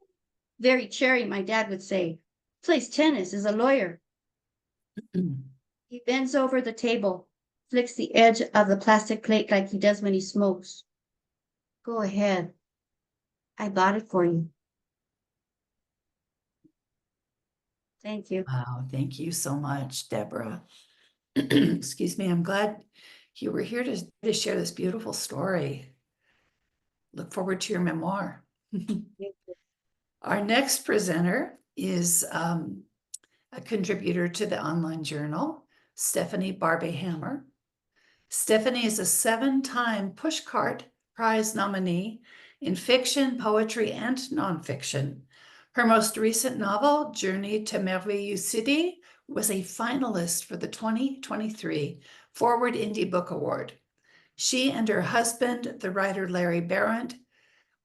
N: Very cherry, my dad would say. Plays tennis, is a lawyer. He bends over the table, flicks the edge of the plastic plate like he does when he smokes. Go ahead. I bought it for you. Thank you.
E: Wow, thank you so much, Deborah. Excuse me, I'm glad you were here to share this beautiful story. Look forward to your memoir. Our next presenter is a contributor to the online journal, Stephanie Barbe-Hammer. Stephanie is a 7-time Pushcart Prize nominee in fiction, poetry, and nonfiction. Her most recent novel, Journey to Merveilleux City, was a finalist for the 2023 Forward Indie Book Award. She and her husband, the writer Larry Barrett,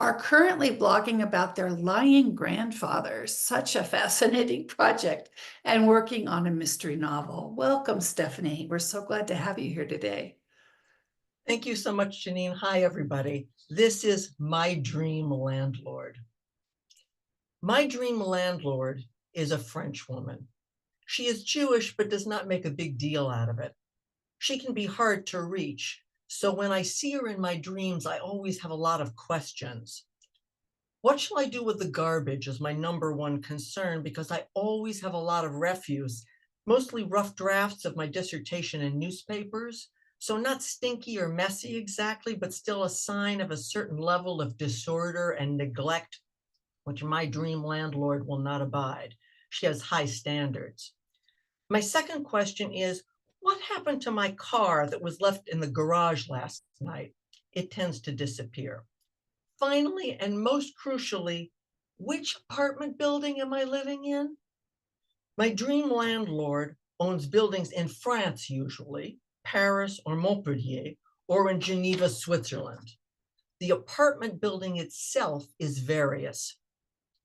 E: are currently blogging about their lying grandfather, such a fascinating project, and working on a mystery novel. Welcome, Stephanie. We're so glad to have you here today.
O: Thank you so much, Janine. Hi, everybody. This is My Dream Landlord. My dream landlord is a French woman. She is Jewish, but does not make a big deal out of it. She can be hard to reach, so when I see her in my dreams, I always have a lot of questions. What shall I do with the garbage is my #1 concern because I always have a lot of refuse, mostly rough drafts of my dissertation in newspapers, so not stinky or messy exactly, but still a sign of a certain level of disorder and neglect, which my dream landlord will not abide. She has high standards. My second question is, what happened to my car that was left in the garage last night? It tends to disappear. Finally, and most crucially, which apartment building am I living in? My dream landlord owns buildings in France usually, Paris or Montpellier, or in Geneva, Switzerland. The apartment building itself is various.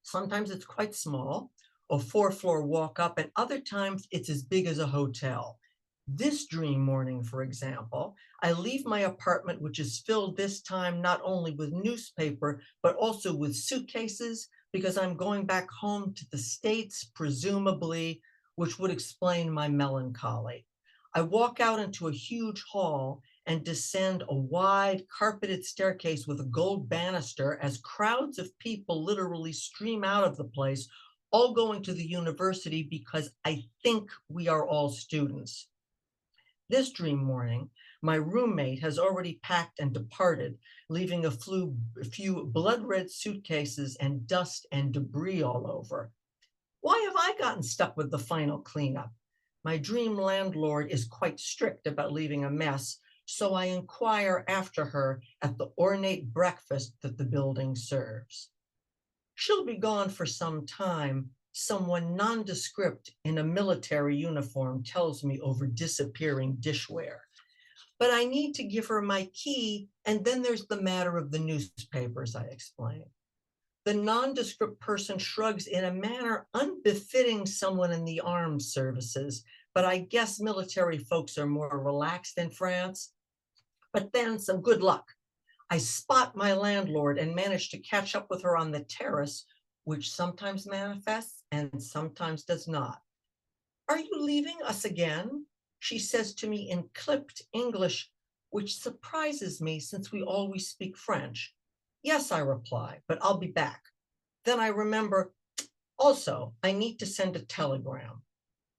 O: Sometimes it's quite small, a 4-floor walk up, and other times it's as big as a hotel. This dream morning, for example, I leave my apartment, which is filled this time not only with newspaper, but also with suitcases, because I'm going back home to the States, presumably, which would explain my melancholy. I walk out into a huge hall and descend a wide carpeted staircase with a gold banister as crowds of people literally stream out of the place, all going to the university because I think we are all students. This dream morning, my roommate has already packed and departed, leaving a few blood red suitcases and dust and debris all over. Why have I gotten stuck with the final cleanup? My dream landlord is quite strict about leaving a mess, so I inquire after her at the ornate breakfast that the building serves. She'll be gone for some time, someone nondescript in a military uniform tells me over disappearing dishware. But I need to give her my key, and then there's the matter of the newspapers, I explain. The nondescript person shrugs in a manner unbefitting someone in the armed services, but I guess military folks are more relaxed in France. But then some good luck. I spot my landlord and manage to catch up with her on the terrace, which sometimes manifests and sometimes does not. Are you leaving us again? She says to me in clipped English, which surprises me since we always speak French. Yes, I reply, but I'll be back. Then I remember, also, I need to send a telegram.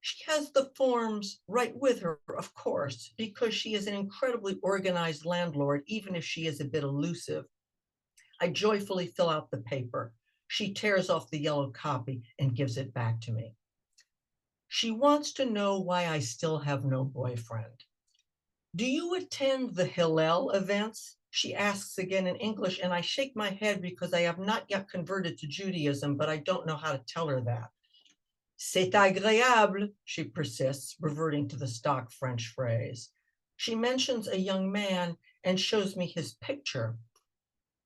O: She has the forms right with her, of course, because she is an incredibly organized landlord, even if she is a bit elusive. I joyfully fill out the paper. She tears off the yellow copy and gives it back to me. She wants to know why I still have no boyfriend. Do you attend the Hillel events? She asks again in English, and I shake my head because I have not yet converted to Judaism, but I don't know how to tell her that. C'est agréable, she persists, reverting to the stock French phrase. She mentions a young man and shows me his picture.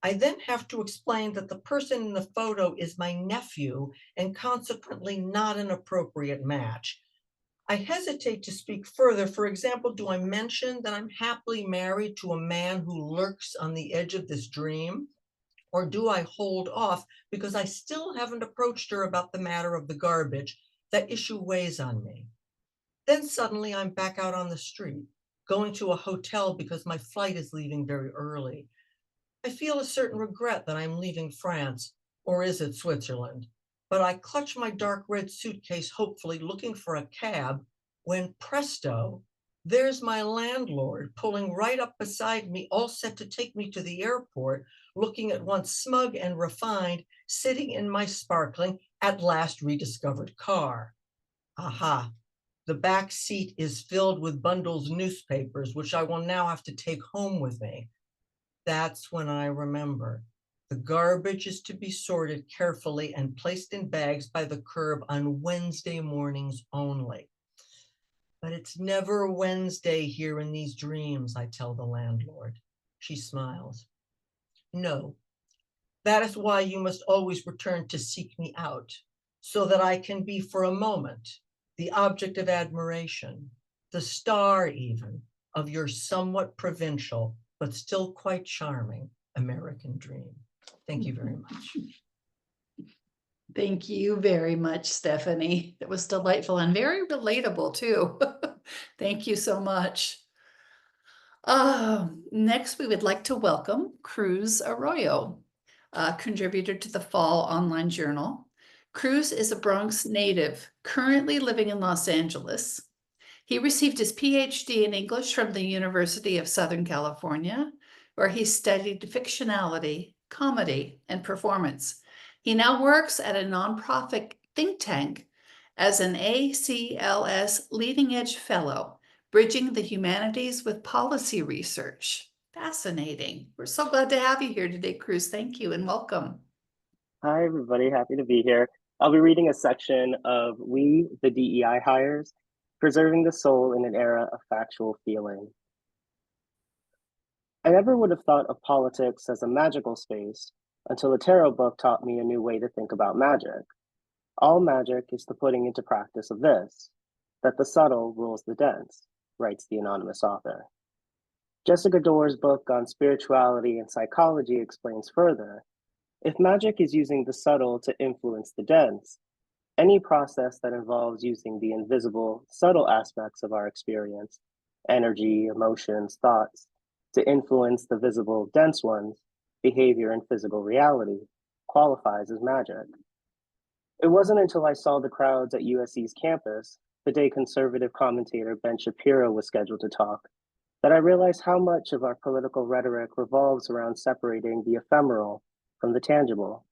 O: I then have to explain that the person in the photo is my nephew and consequently not an appropriate match. I hesitate to speak further. For example, do I mention that I'm happily married to a man who lurks on the edge of this dream? Or do I hold off because I still haven't approached her about the matter of the garbage? That issue weighs on me. Then suddenly I'm back out on the street, going to a hotel because my flight is leaving very early. I feel a certain regret that I'm leaving France, or is it Switzerland? But I clutch my dark red suitcase, hopefully looking for a cab, when presto, there's my landlord pulling right up beside me, all set to take me to the airport, looking at once smug and refined, sitting in my sparkling, at last rediscovered car. Aha, the back seat is filled with bundles of newspapers, which I will now have to take home with me. That's when I remember. The garbage is to be sorted carefully and placed in bags by the curb on Wednesday mornings only. But it's never Wednesday here in these dreams, I tell the landlord. She smiles. No, that is why you must always return to seek me out, so that I can be for a moment the object of admiration, the star even, of your somewhat provincial, but still quite charming American dream. Thank you very much.
E: Thank you very much, Stephanie. That was delightful and very relatable too. Thank you so much. Next, we would like to welcome Cruz Arroyo, a contributor to the Fall Online Journal. Cruz is a Bronx native, currently living in Los Angeles. He received his PhD in English from the University of Southern California, where he studied fictionality, comedy, and performance. He now works at a nonprofit think tank as an ACLS Leading Edge Fellow, bridging the humanities with policy research. Fascinating. We're so glad to have you here today, Cruz. Thank you and welcome.
P: Hi, everybody. Happy to be here. I'll be reading a section of We, the DEI Hires, Preserving the Soul in an Era of Factual Feeling. I never would have thought of politics as a magical space until a tarot book taught me a new way to think about magic. All magic is the putting into practice of this, that the subtle rules the dense, writes the anonymous author. Jessica Doerr's book on spirituality and psychology explains further, if magic is using the subtle to influence the dense, any process that involves using the invisible, subtle aspects of our experience, energy, emotions, thoughts, to influence the visible, dense ones, behavior and physical reality, qualifies as magic. It wasn't until I saw the crowds at USC's campus, the day conservative commentator Ben Shapiro was scheduled to talk, that I realized how much of our political rhetoric revolves around separating the ephemeral from the tangible.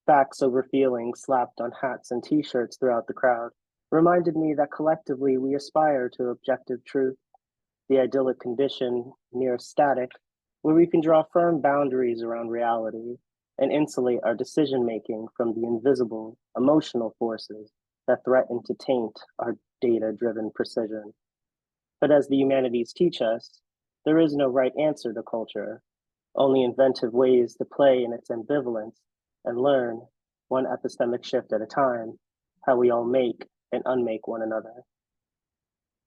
P: Facts over feelings slapped on hats and t-shirts throughout the crowd reminded me that collectively we aspire to objective truth, the idyllic condition near static, where we can draw firm boundaries around reality and insulate our decision-making from the invisible, emotional forces that threaten to taint our data-driven precision. But as the humanities teach us, there is no right answer to culture, only inventive ways to play in its ambivalence and learn, one epistemic shift at a time, how we all make and unmake one another.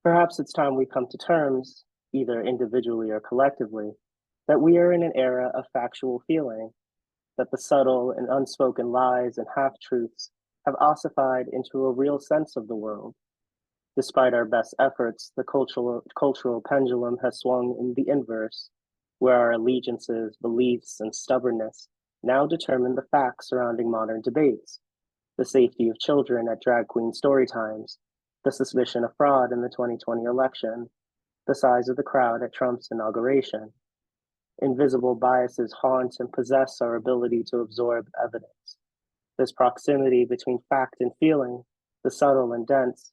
P: Perhaps it's time we come to terms, either individually or collectively, that we are in an era of factual feeling, that the subtle and unspoken lies and half-truths have ossified into a real sense of the world. Despite our best efforts, the cultural pendulum has swung in the inverse, where our allegiances, beliefs, and stubbornness now determine the facts surrounding modern debates, the safety of children at drag queen story times, the suspicion of fraud in the 2020 election, the size of the crowd at Trump's inauguration. Invisible biases haunt and possess our ability to absorb evidence. This proximity between fact and feeling, the subtle and dense,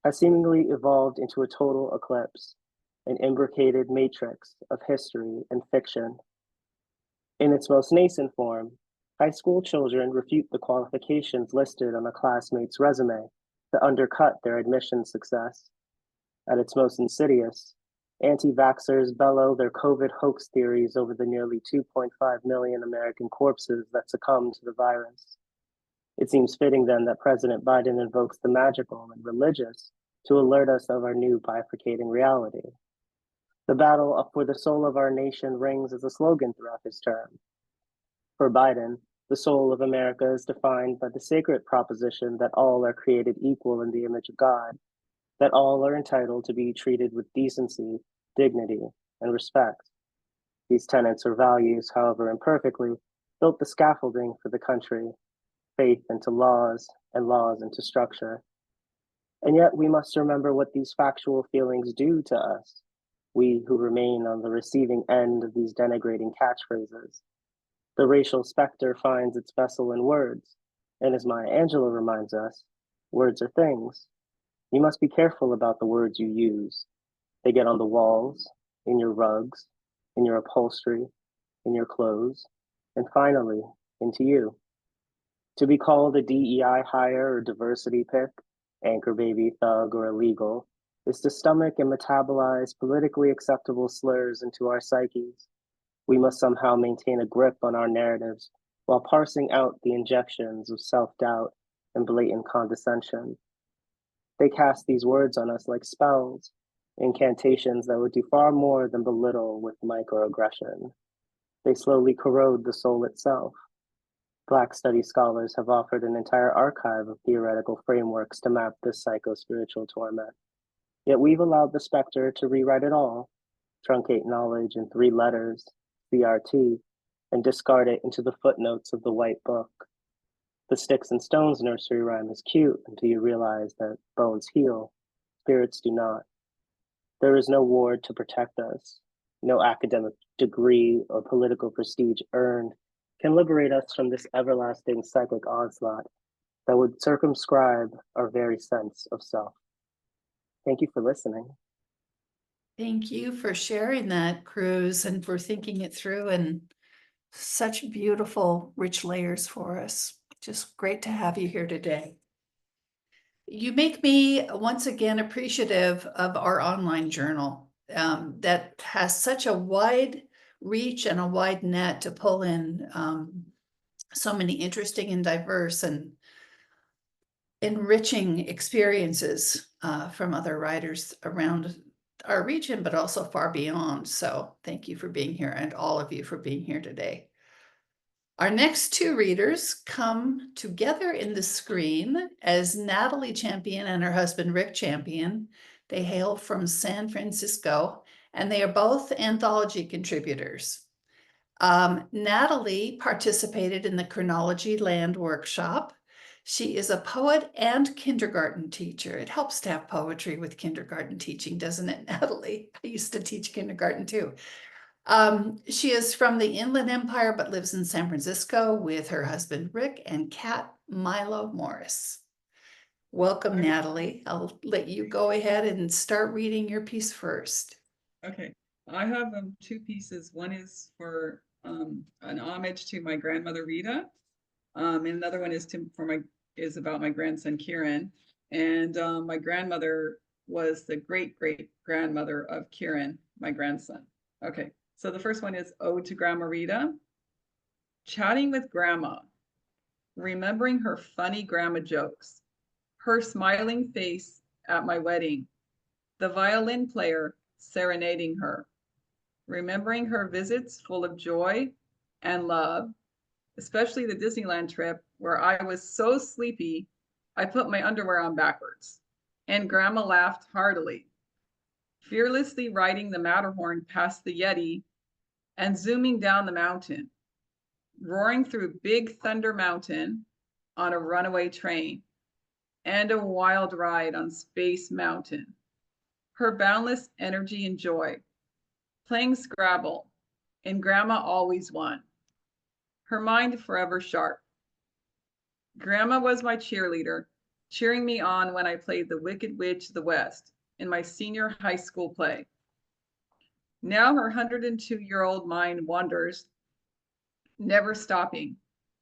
P: has seemingly evolved into a total eclipse, an imbricated matrix of history and fiction. In its most nascent form, high school children refute the qualifications listed on a classmate's resume to undercut their admission success. At its most insidious, anti-vaxxers bellow their COVID hoax theories over the nearly 2.5 million American corpses that succumbed to the virus. It seems fitting then that President Biden invokes the magical and religious to alert us of our new bifurcating reality. The battle for the soul of our nation rings as a slogan throughout his term. For Biden, the soul of America is defined by the sacred proposition that all are created equal in the image of God, that all are entitled to be treated with decency, dignity, and respect. These tenets or values, however imperfectly, built the scaffolding for the country, faith into laws, and laws into structure. And yet we must remember what these factual feelings do to us, we who remain on the receiving end of these denigrating catchphrases. The racial specter finds its vessel in words, and as Maya Angelou reminds us, words are things. You must be careful about the words you use. They get on the walls, in your rugs, in your upholstery, in your clothes, and finally, into you. To be called a DEI hire or diversity pick, anchor baby, thug, or illegal, is to stomach and metabolize politically acceptable slurs into our psyches. We must somehow maintain a grip on our narratives while parsing out the injections of self-doubt and blatant condescension. They cast these words on us like spells, incantations that would do far more than belittle with microaggression. They slowly corrode the soul itself. Black study scholars have offered an entire archive of theoretical frameworks to map this psycho-spiritual torment. Yet we've allowed the specter to rewrite it all, truncate knowledge in 3 letters, CRT, and discard it into the footnotes of the white book. The sticks and stones nursery rhyme is cute until you realize that bones heal, spirits do not. There is no ward to protect us. No academic degree or political prestige earned can liberate us from this everlasting psychic onslaught that would circumscribe our very sense of self. Thank you for listening.
E: Thank you for sharing that, Cruz, and for thinking it through in such beautiful, rich layers for us. Just great to have you here today. You make me once again appreciative of our online journal that has such a wide reach and a wide net to pull in so many interesting and diverse and enriching experiences from other writers around our region, but also far beyond. So thank you for being here, and all of you for being here today. Our next 2 readers come together in the screen as Natalie Champion and her husband Rick Champion. They hail from San Francisco, and they are both anthology contributors. Natalie participated in the Chronology Land workshop. She is a poet and kindergarten teacher. It helps to have poetry with kindergarten teaching, doesn't it, Natalie? I used to teach kindergarten too. She is from the Inland Empire, but lives in San Francisco with her husband, Rick, and cat Milo Morris. Welcome, Natalie. I'll let you go ahead and start reading your piece first.
Q: Okay, I have 2 pieces. One is for an homage to my grandmother Rita, and another one is is about my grandson Kieran. And my grandmother was the great grandmother of Kieran, my grandson. Okay, so the first one is Ode to Grandma Rita. Chatting with Grandma, remembering her funny grandma jokes, her smiling face at my wedding, the violin player serenading her, remembering her visits full of joy and love, especially the Disneyland trip where I was so sleepy I put my underwear on backwards, and Grandma laughed heartily, fearlessly riding the Matterhorn past the Yeti and zooming down the mountain, roaring through Big Thunder Mountain on a runaway train, and a wild ride on Space Mountain. Her boundless energy and joy, playing Scrabble, and Grandma always won. Her mind forever sharp. Grandma was my cheerleader, cheering me on when I played the Wicked Witch of the West in my senior high school play. Now her 102-year-old mind wanders, never stopping.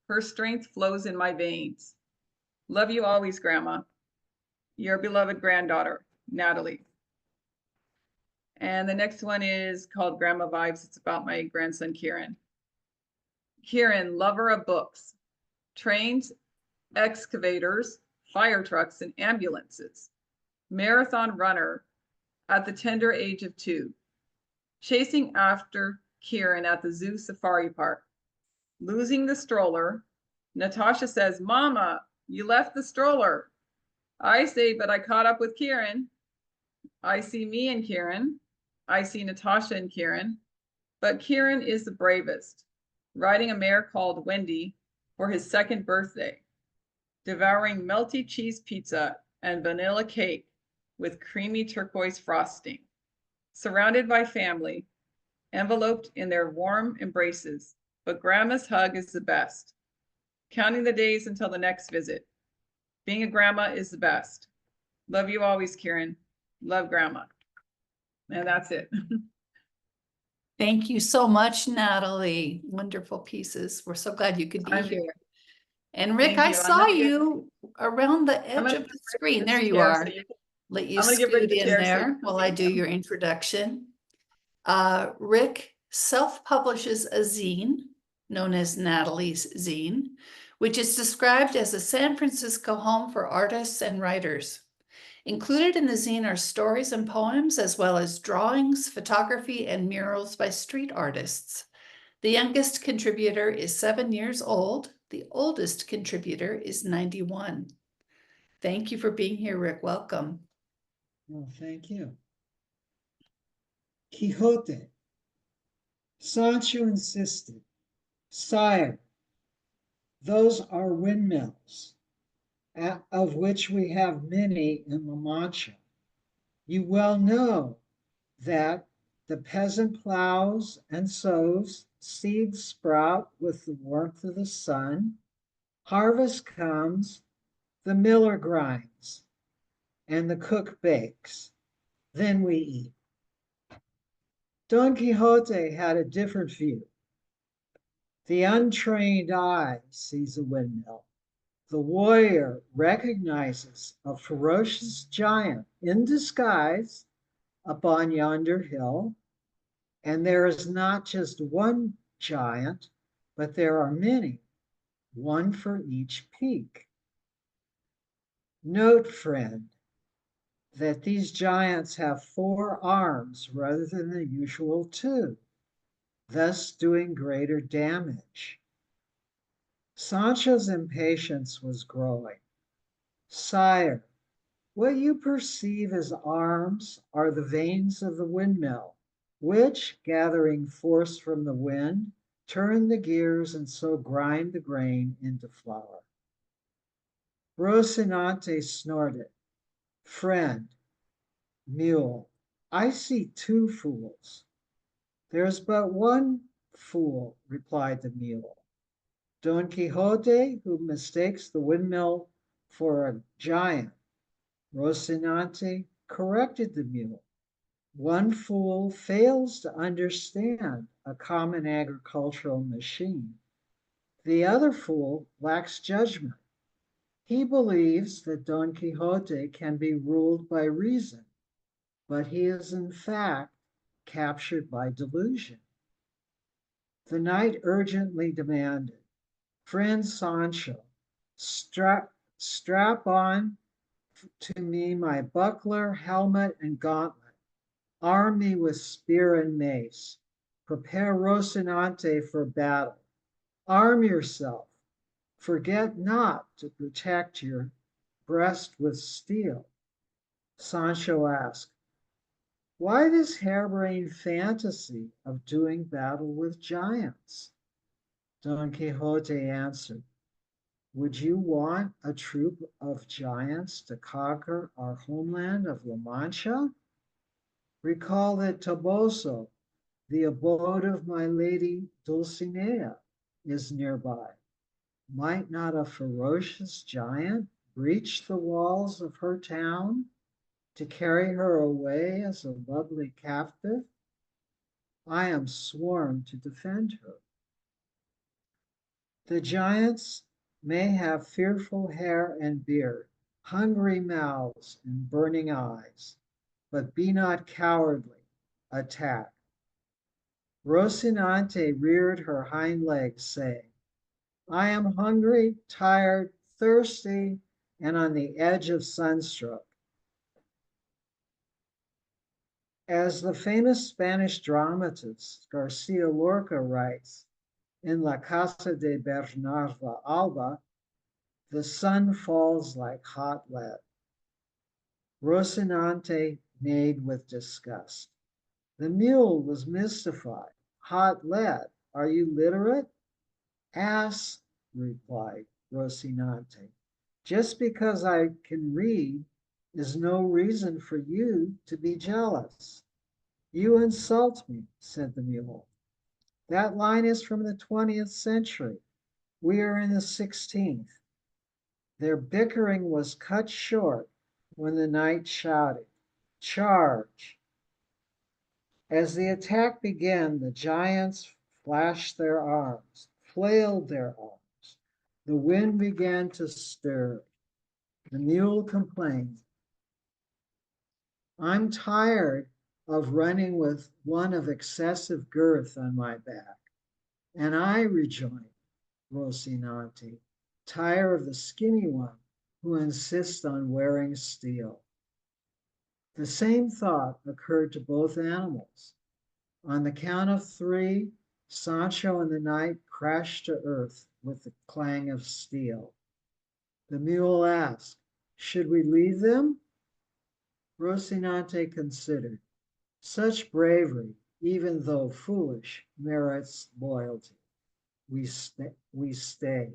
Q: Her strength flows in my veins. Love you always, Grandma. Your beloved granddaughter, Natalie. And the next one is called Grandma Vibes. It's about my grandson, Kieran. Kieran, lover of books, trains, excavators, fire trucks, and ambulances. Marathon runner at the tender age of 2. Chasing after Kieran at the zoo safari park. Losing the stroller. Natasha says, Mama, you left the stroller. I say, but I caught up with Kieran. I see me and Kieran. I see Natasha and Kieran. But Kieran is the bravest, riding a mare called Wendy for his 2nd birthday, devouring melty cheese pizza and vanilla cake with creamy turquoise frosting, surrounded by family, enveloped in their warm embraces. But Grandma's hug is the best. Counting the days until the next visit. Being a grandma is the best. Love you always, Kieran. Love, Grandma. And that's it.
E: Thank you so much, Natalie. Wonderful pieces. We're so glad you could be here. And Rick, I saw you around the edge of the screen. There you are. Let you scoot in there while I do your introduction. Rick self-publishes a zine known as Natalie's Zine, which is described as a San Francisco home for artists and writers. Included in the zine are stories and poems, as well as drawings, photography, and murals by street artists. The youngest contributor is 7 years old. The oldest contributor is 91. Thank you for being here, Rick. Welcome.
R: Well, thank you. Quixote. Sancho insisted, Sire, those are windmills, of which we have many in La Mancha. You well know that the peasant plows and sows, seeds sprout with the warmth of the sun, harvest comes, the miller grinds, and the cook bakes, then we eat. Don Quixote had a different view. The untrained eye sees a windmill. The warrior recognizes a ferocious giant in disguise upon yonder hill, and there is not just one giant, but there are many, one for each peak. Note, friend, that these giants have 4 arms rather than the usual 2, thus doing greater damage. Sancho's impatience was growing. Sire, what you perceive as arms are the vanes of the windmill, which, gathering force from the wind, turn the gears and so grind the grain into flour. Rocinante snorted. Friend, mule, I see 2 fools. There's but one fool, replied the mule. Don Quixote, who mistakes the windmill for a giant. Rocinante corrected the mule. One fool fails to understand a common agricultural machine. The other fool lacks judgment. He believes that Don Quixote can be ruled by reason, but he is in fact captured by delusion. The knight urgently demanded, Friend Sancho, strap on to me my buckler, helmet, and gauntlet. Arm me with spear and mace. Prepare Rocinante for battle. Arm yourself. Forget not to protect your breast with steel. Sancho asked, why this harebrained fantasy of doing battle with giants? Don Quixote answered, Would you want a troop of giants to conquer our homeland of La Mancha? Recall that Toboso, the abode of my lady Dulcinea, is nearby. Might not a ferocious giant breach the walls of her town to carry her away as a lovely captive? I am sworn to defend her. The giants may have fearful hair and beard, hungry mouths and burning eyes, but be not cowardly. Attack. Rocinante reared her hind legs, saying, I am hungry, tired, thirsty, and on the edge of sunstroke. As the famous Spanish dramatist Garcia Lorca writes in La Casa de Bernarda Alba, the sun falls like hot lead. Rocinante neighed with disgust. The mule was mystified. Hot lead, are you literate? Ass, replied Rocinante. Just because I can read is no reason for you to be jealous. You insult me, said the mule. That line is from the 20th century. We are in the 16th. Their bickering was cut short when the knight shouted, Charge! As the attack began, the giants flashed their arms, flailed their arms. The wind began to stir. The mule complained, I'm tired of running with one of excessive girth on my back. And I, rejoined Rocinante, tire of the skinny one who insists on wearing steel. The same thought occurred to both animals. On the count of three, Sancho and the knight crashed to earth with the clang of steel. The mule asked, should we leave them? Rocinante considered. Such bravery, even though foolish, merits loyalty. We stay.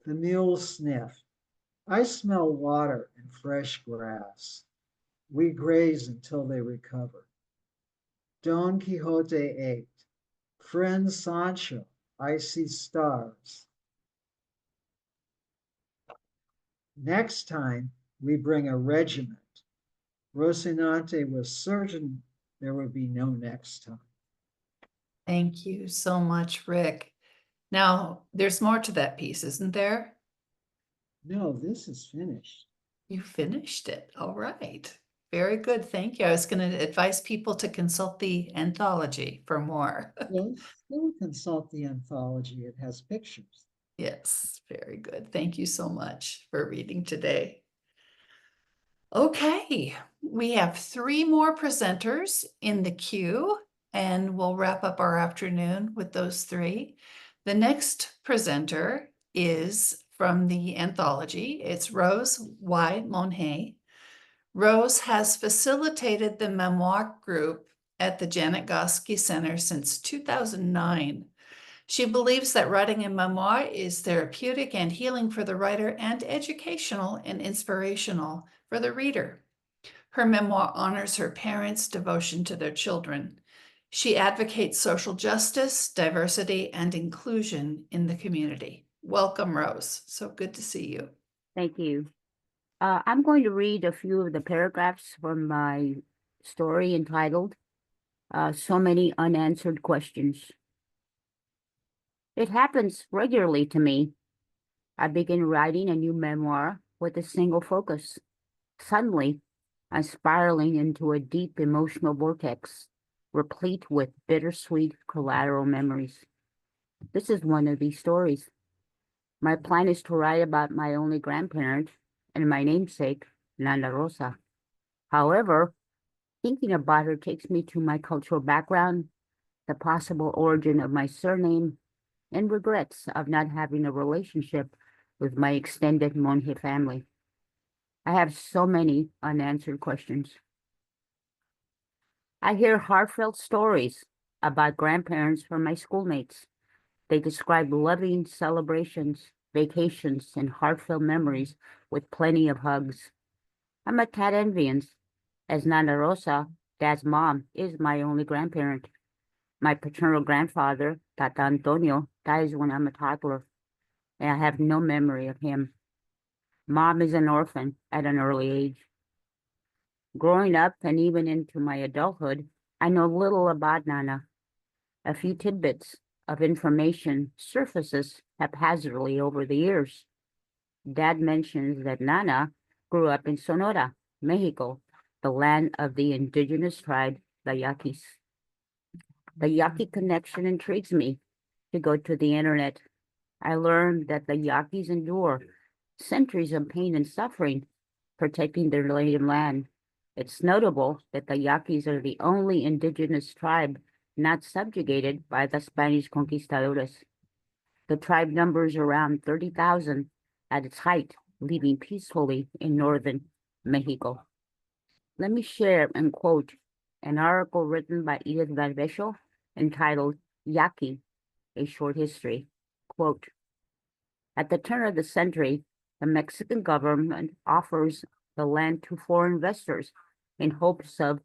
R: The mule sniffed. I smell water and fresh grass. We graze until they recover. Don Quixote ate. Friend Sancho, I see stars. Next time we bring a regiment. Rocinante was certain there would be no next time.
E: Thank you so much, Rick. Now, there's more to that piece, isn't there?
R: No, this is finished.
E: You finished it. All right. Very good. Thank you. I was going to advise people to consult the anthology for more.
R: Yes, we'll consult the anthology. It has pictures.
E: Yes, very good. Thank you so much for reading today. Okay, we have 3 more presenters in the queue, and we'll wrap up our afternoon with those 3. The next presenter is from the anthology. It's Rose Y. Monhay. Rose has facilitated the memoir group at the Janet Goski Center since 2009. She believes that writing a memoir is therapeutic and healing for the writer and educational and inspirational for the reader. Her memoir honors her parents' devotion to their children. She advocates social justice, diversity, and inclusion in the community. Welcome, Rose. So good to see you.
S: Thank you. I'm going to read a few of the paragraphs from my story entitled, So Many Unanswered Questions. It happens regularly to me. I begin writing a new memoir with a single focus. Suddenly, I'm spiraling into a deep emotional vortex, replete with bittersweet collateral memories. This is one of these stories. My plan is to write about my only grandparent and my namesake, Nanda Rosa. However, thinking about her takes me to my cultural background, the possible origin of my surname, and regrets of not having a relationship with my extended Monje family. I have so many unanswered questions. I hear heartfelt stories about grandparents from my schoolmates. They describe loving celebrations vacations, and heartfelt memories with plenty of hugs. I'm a tad envious, as Nana Rosa, Dad's mom, is my only grandparent. My paternal grandfather, Tata Antonio, dies when I'm a toddler, and I have no memory of him. Mom is an orphan at an early age. Growing up and even into my adulthood, I know little about Nana. A few tidbits of information surfaces haphazardly over the years. Dad mentions that Nana grew up in Sonora, Mexico, the land of the indigenous tribe, the Yaquis. The Yaqui connection intrigues me. To go to the internet, I learned that the Yaquis endure centuries of pain and suffering protecting their native land. It's notable that the Yaquis are the only indigenous tribe not subjugated by the Spanish conquistadores. The tribe numbers around 30,000 at its height, living peacefully in northern Mexico. Let me share and quote an article written by Edith Valvesio entitled Yaqui, A Short History. Quote, at the turn of the century, the Mexican government offers the land to foreign investors in hopes of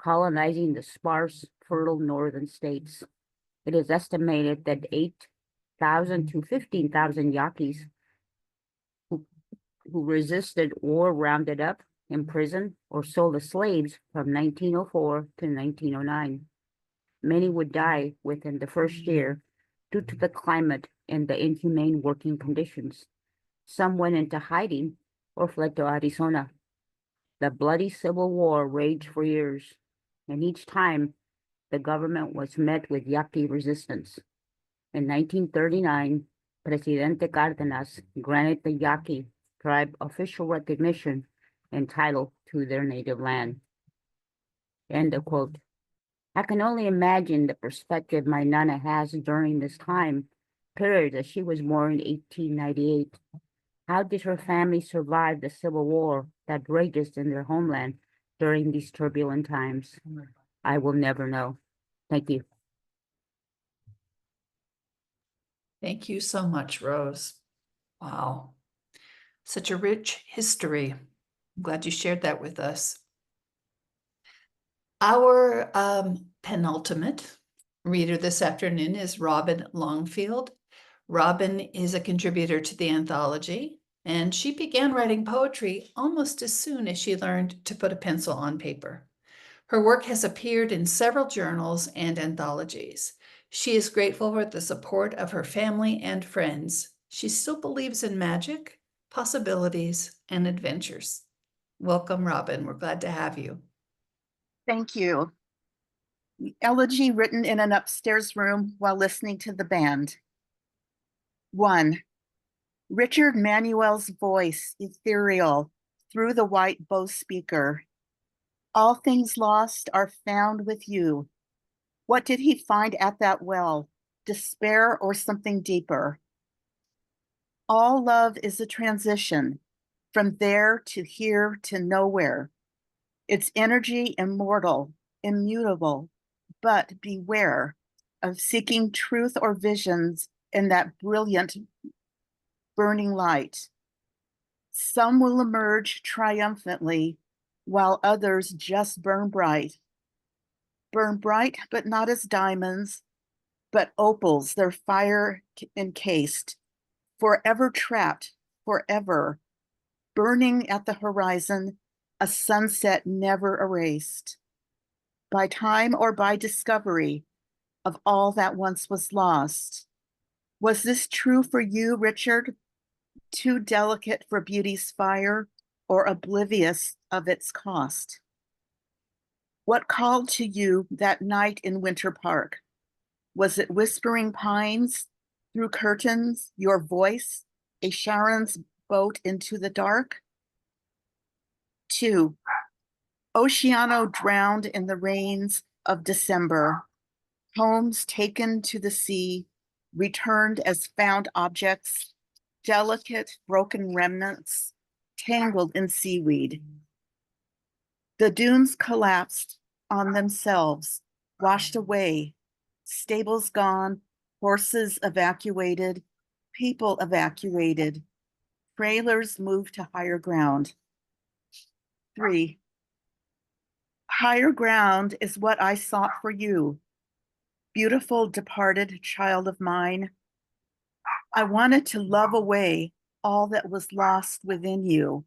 S: colonizing the sparse, fertile northern states. It is estimated that 8,000 to 15,000 Yaquis who resisted or rounded up, imprisoned, or sold as slaves from 1904 to 1909. Many would die within the first year due to the climate and the inhumane working conditions. Some went into hiding or fled to Arizona. The bloody Civil War raged for years, and each time the government was met with Yaqui resistance. In 1939, Presidente Cárdenas granted the Yaqui tribe official recognition and title to their native land. End of quote. I can only imagine the perspective my Nana has during this time period as she was born in 1898. How did her family survive the Civil War that raged in their homeland during these turbulent times? I will never know. Thank you.
E: Thank you so much, Rose. Wow. Such a rich history. I'm glad you shared that with us. Our penultimate reader this afternoon is Robin Longfield. Robin is a contributor to the anthology, and she began writing poetry almost as soon as she learned to put a pencil on paper. Her work has appeared in several journals and anthologies. She is grateful for the support of her family and friends. She still believes in magic, possibilities, and adventures. Welcome, Robin. We're glad to have you.
T: Thank you. Elegy written in an upstairs room while listening to the band. 1. Richard Manuel's voice, ethereal, through the white Bose speaker. All things lost are found with you. What did he find at that well? Despair or something deeper? All love is a transition, from there to here to nowhere. Its energy immortal, immutable, but beware of seeking truth or visions in that brilliant, burning light. Some will emerge triumphantly, while others just burn bright. Burn bright, but not as diamonds, but opals, their fire encased, forever trapped, forever, burning at the horizon, a sunset never erased. By time or by discovery of all that once was lost. Was this true for you, Richard? Too delicate for beauty's fire or oblivious of its cost? What called to you that night in Winter Park? Was it whispering pines through curtains, your voice, a Sharon's boat into the dark? 2. Oceano drowned in the rains of December. Homes taken to the sea, returned as found objects, delicate broken remnants, tangled in seaweed. The dunes collapsed on themselves, washed away, stables gone, horses evacuated, People evacuated. Trailers moved to higher ground. 3. Higher ground is what I sought for you. Beautiful departed child of mine. I wanted to love away all that was lost within you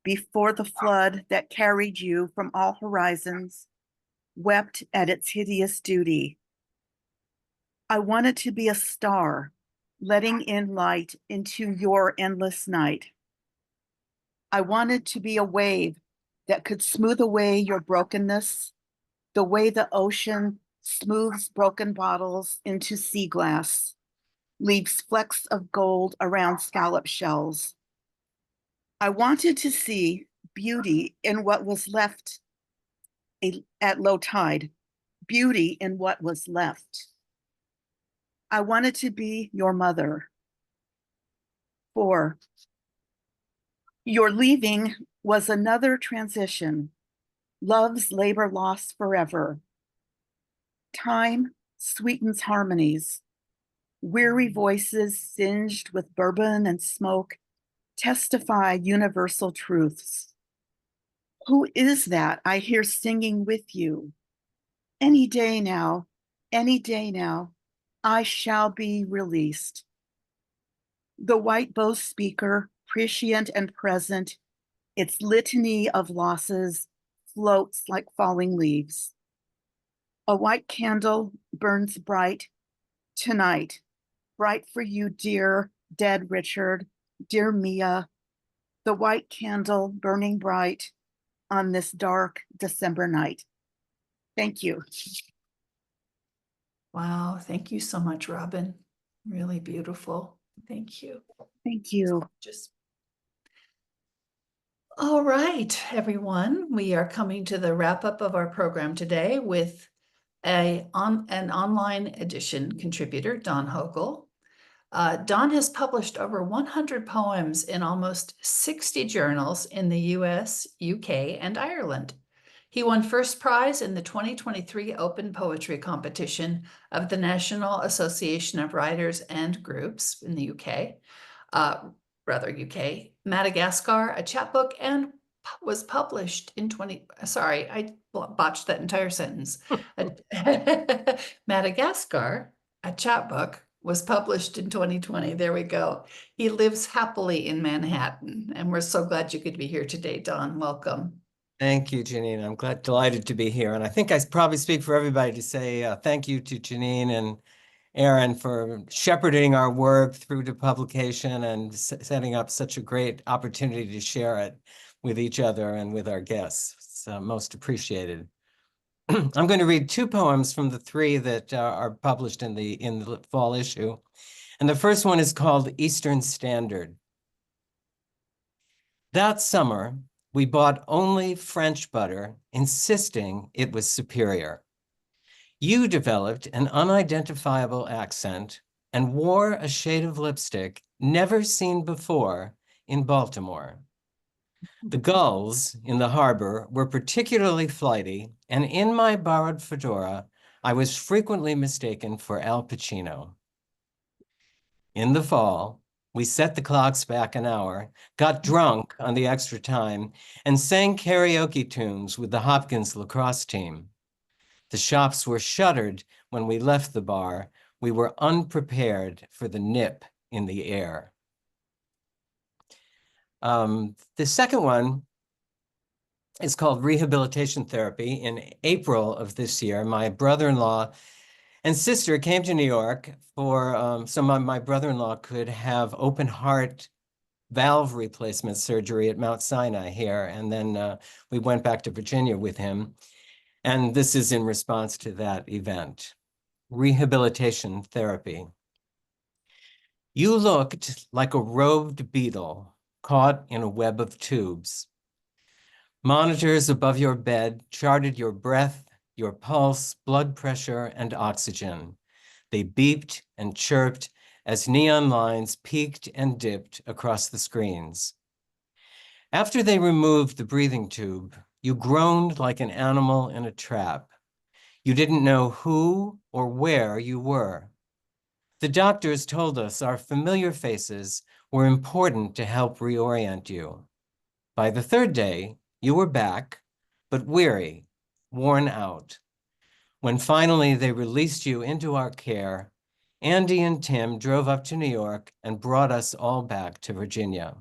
T: before the flood that carried you from all horizons wept at its hideous duty. I wanted to be a star, letting in light into your endless night. I wanted to be a wave that could smooth away your brokenness, the way the ocean smooths broken bottles into sea glass, leaves flecks of gold around scallop shells. I wanted to see beauty in what was left at low tide, beauty in what was left. I wanted to be your mother. 4. Your leaving was another transition, love's labor lost forever. Time sweetens harmonies. Weary voices singed with bourbon and smoke testify universal truths. Who is that I hear singing with you? Any day now, I shall be released. The white bow speaker, prescient and present, its litany of losses floats like falling leaves. A white candle burns bright tonight, bright for you, dear dead Richard, dear Mia, the white candle burning bright on this dark December night. Thank you.
E: Wow, thank you so much, Robin. Really beautiful. Thank you.
T: Thank you.
E: All right, everyone. We are coming to the wrap up of our program today with an online edition contributor, Don Hogel. Don has published over 100 poems in almost 60 journals in the US, UK, and Ireland. He won first prize in the 2023 Open Poetry Competition of the National Association of Writers and Groups in the UK, UK, Madagascar, a chapbook, and was published in sorry, I botched that entire sentence. Madagascar, a chapbook, was published in 2020. There we go. He lives happily in Manhattan, and we're so glad you could be here today, Don. Welcome.
U: Thank you, Janine. I'm delighted to be here. And I think I probably speak for everybody to say thank you to Janine and Aaron for shepherding our work through to publication and setting up such a great opportunity to share it with each other and with our guests. It's most appreciated. I'm going to read 2 poems from the 3 that are published in the fall issue. And the first one is called Eastern Standard. That summer, we bought only French butter, insisting it was superior. You developed an unidentifiable accent and wore a shade of lipstick never seen before in Baltimore. The gulls in the harbor were particularly flighty, and in my borrowed fedora, I was frequently mistaken for Al Pacino. In the fall, we set the clocks back an hour, got drunk on the extra time, and sang karaoke tunes with the Hopkins lacrosse team. The shops were shuttered when we left the bar. We were unprepared for the nip in the air. The second one is called Rehabilitation Therapy. In April of this year, my brother-in-law and sister came to New York for so my brother-in-law could have open heart valve replacement surgery at Mount Sinai here. And then we went back to Virginia with him. And this is in response to that event. Rehabilitation therapy. You looked like a robed beetle caught in a web of tubes. Monitors above your bed charted your breath, your pulse, blood pressure, and oxygen. They beeped and chirped as neon lines peaked and dipped across the screens. After they removed the breathing tube, you groaned like an animal in a trap. You didn't know who or where you were. The doctors told us our familiar faces were important to help reorient you. By the third day, you were back, but weary, worn out. When finally they released you into our care, Andy and Tim drove up to New York and brought us all back to Virginia.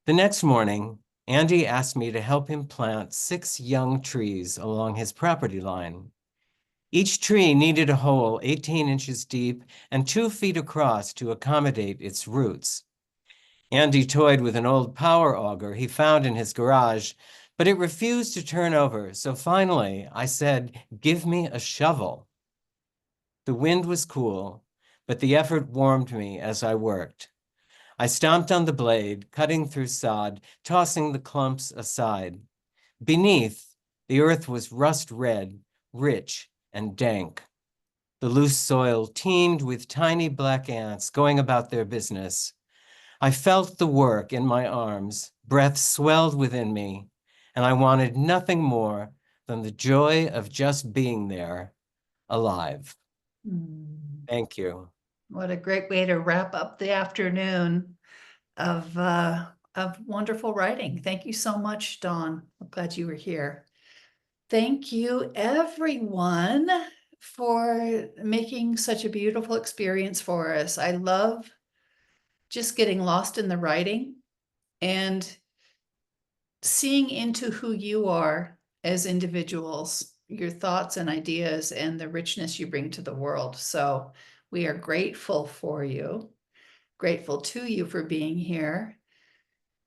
U: The next morning, Andy asked me to help him plant 6 young trees along his property line. Each tree needed a hole 18 inches deep and 2 feet across to accommodate its roots. Andy toyed with an old power auger he found in his garage, but it refused to turn over, so finally I said, "Give me a shovel." The wind was cool, but the effort warmed me as I worked. I stomped on the blade, cutting through sod, tossing the clumps aside. Beneath, the earth was rust red, rich, and dank. The loose soil teemed with tiny black ants going about their business. I felt the work in my arms, breath swelled within me, and I wanted nothing more than the joy of just being there, alive. Thank you.
E: What a great way to wrap up the afternoon of wonderful writing. Thank you so much, Dawn. I'm glad you were here. Thank you, everyone, for making such a beautiful experience for us. I love just getting lost in the writing and seeing into who you are as individuals, your thoughts and ideas, and the richness you bring to the world. So we are grateful for you, grateful to you for being here.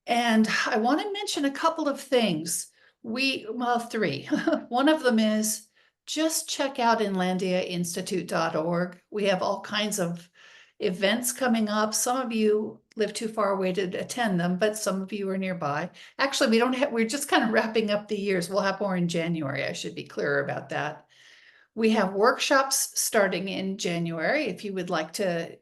E: And I want to mention a couple of things. Well, 3. One of them is just check out inlandiainstitute.org. We have all kinds of events coming up. Some of you live too far away to attend them, but some of you are nearby. Actually, we're just kind of wrapping up the years. We'll have more in January. I should be clearer about that. We have workshops starting in January if you would like to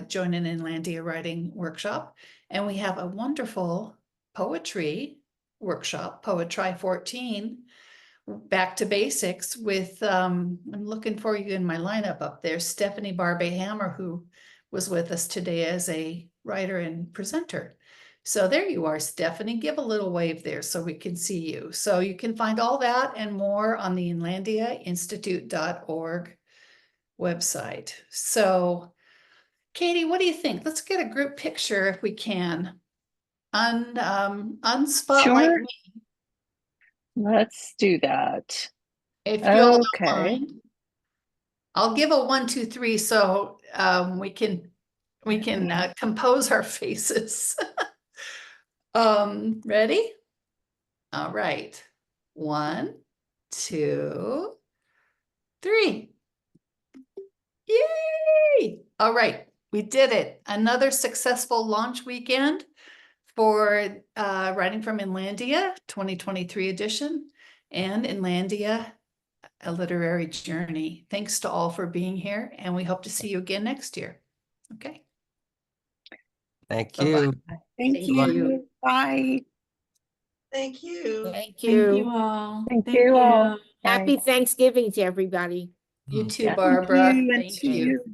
E: join an Inlandia writing workshop. And we have a wonderful poetry workshop, Poetry 14, Back to Basics with, I'm looking for you in my lineup up there, Stephanie Barbe-Hammer, who was with us today as a writer and presenter. So there you are, Stephanie. Give a little wave there so we can see you. So you can find all that and more on the inlandiainstitute.org website. So Katie, what do you think? Let's get a group picture if we can. Unspotlight
L: Sure.
E: me.
L: Let's do that.
E: If you all don't
L: Okay.
E: mind. I'll give a 1, 2, 3 so we can compose our faces. Ready? All right. 1, 2, 3. Yay! All right, we did it. Another successful launch weekend for Writing from Inlandia 2023 edition and Inlandia, a literary journey. Thanks to all for being here, and we hope to see you again next year. Okay.
U: Thank
E: Bye-bye.
U: you.
T: Thank you. Bye.
O: Thank you.
J: Thank
F: Thank you
J: you.
F: all.
L: Thank you all.
J: Happy Thanksgiving to everybody.
E: You too,
L: Yeah.
E: Barbara.
T: And
E: Thank
T: to
E: you.
T: you.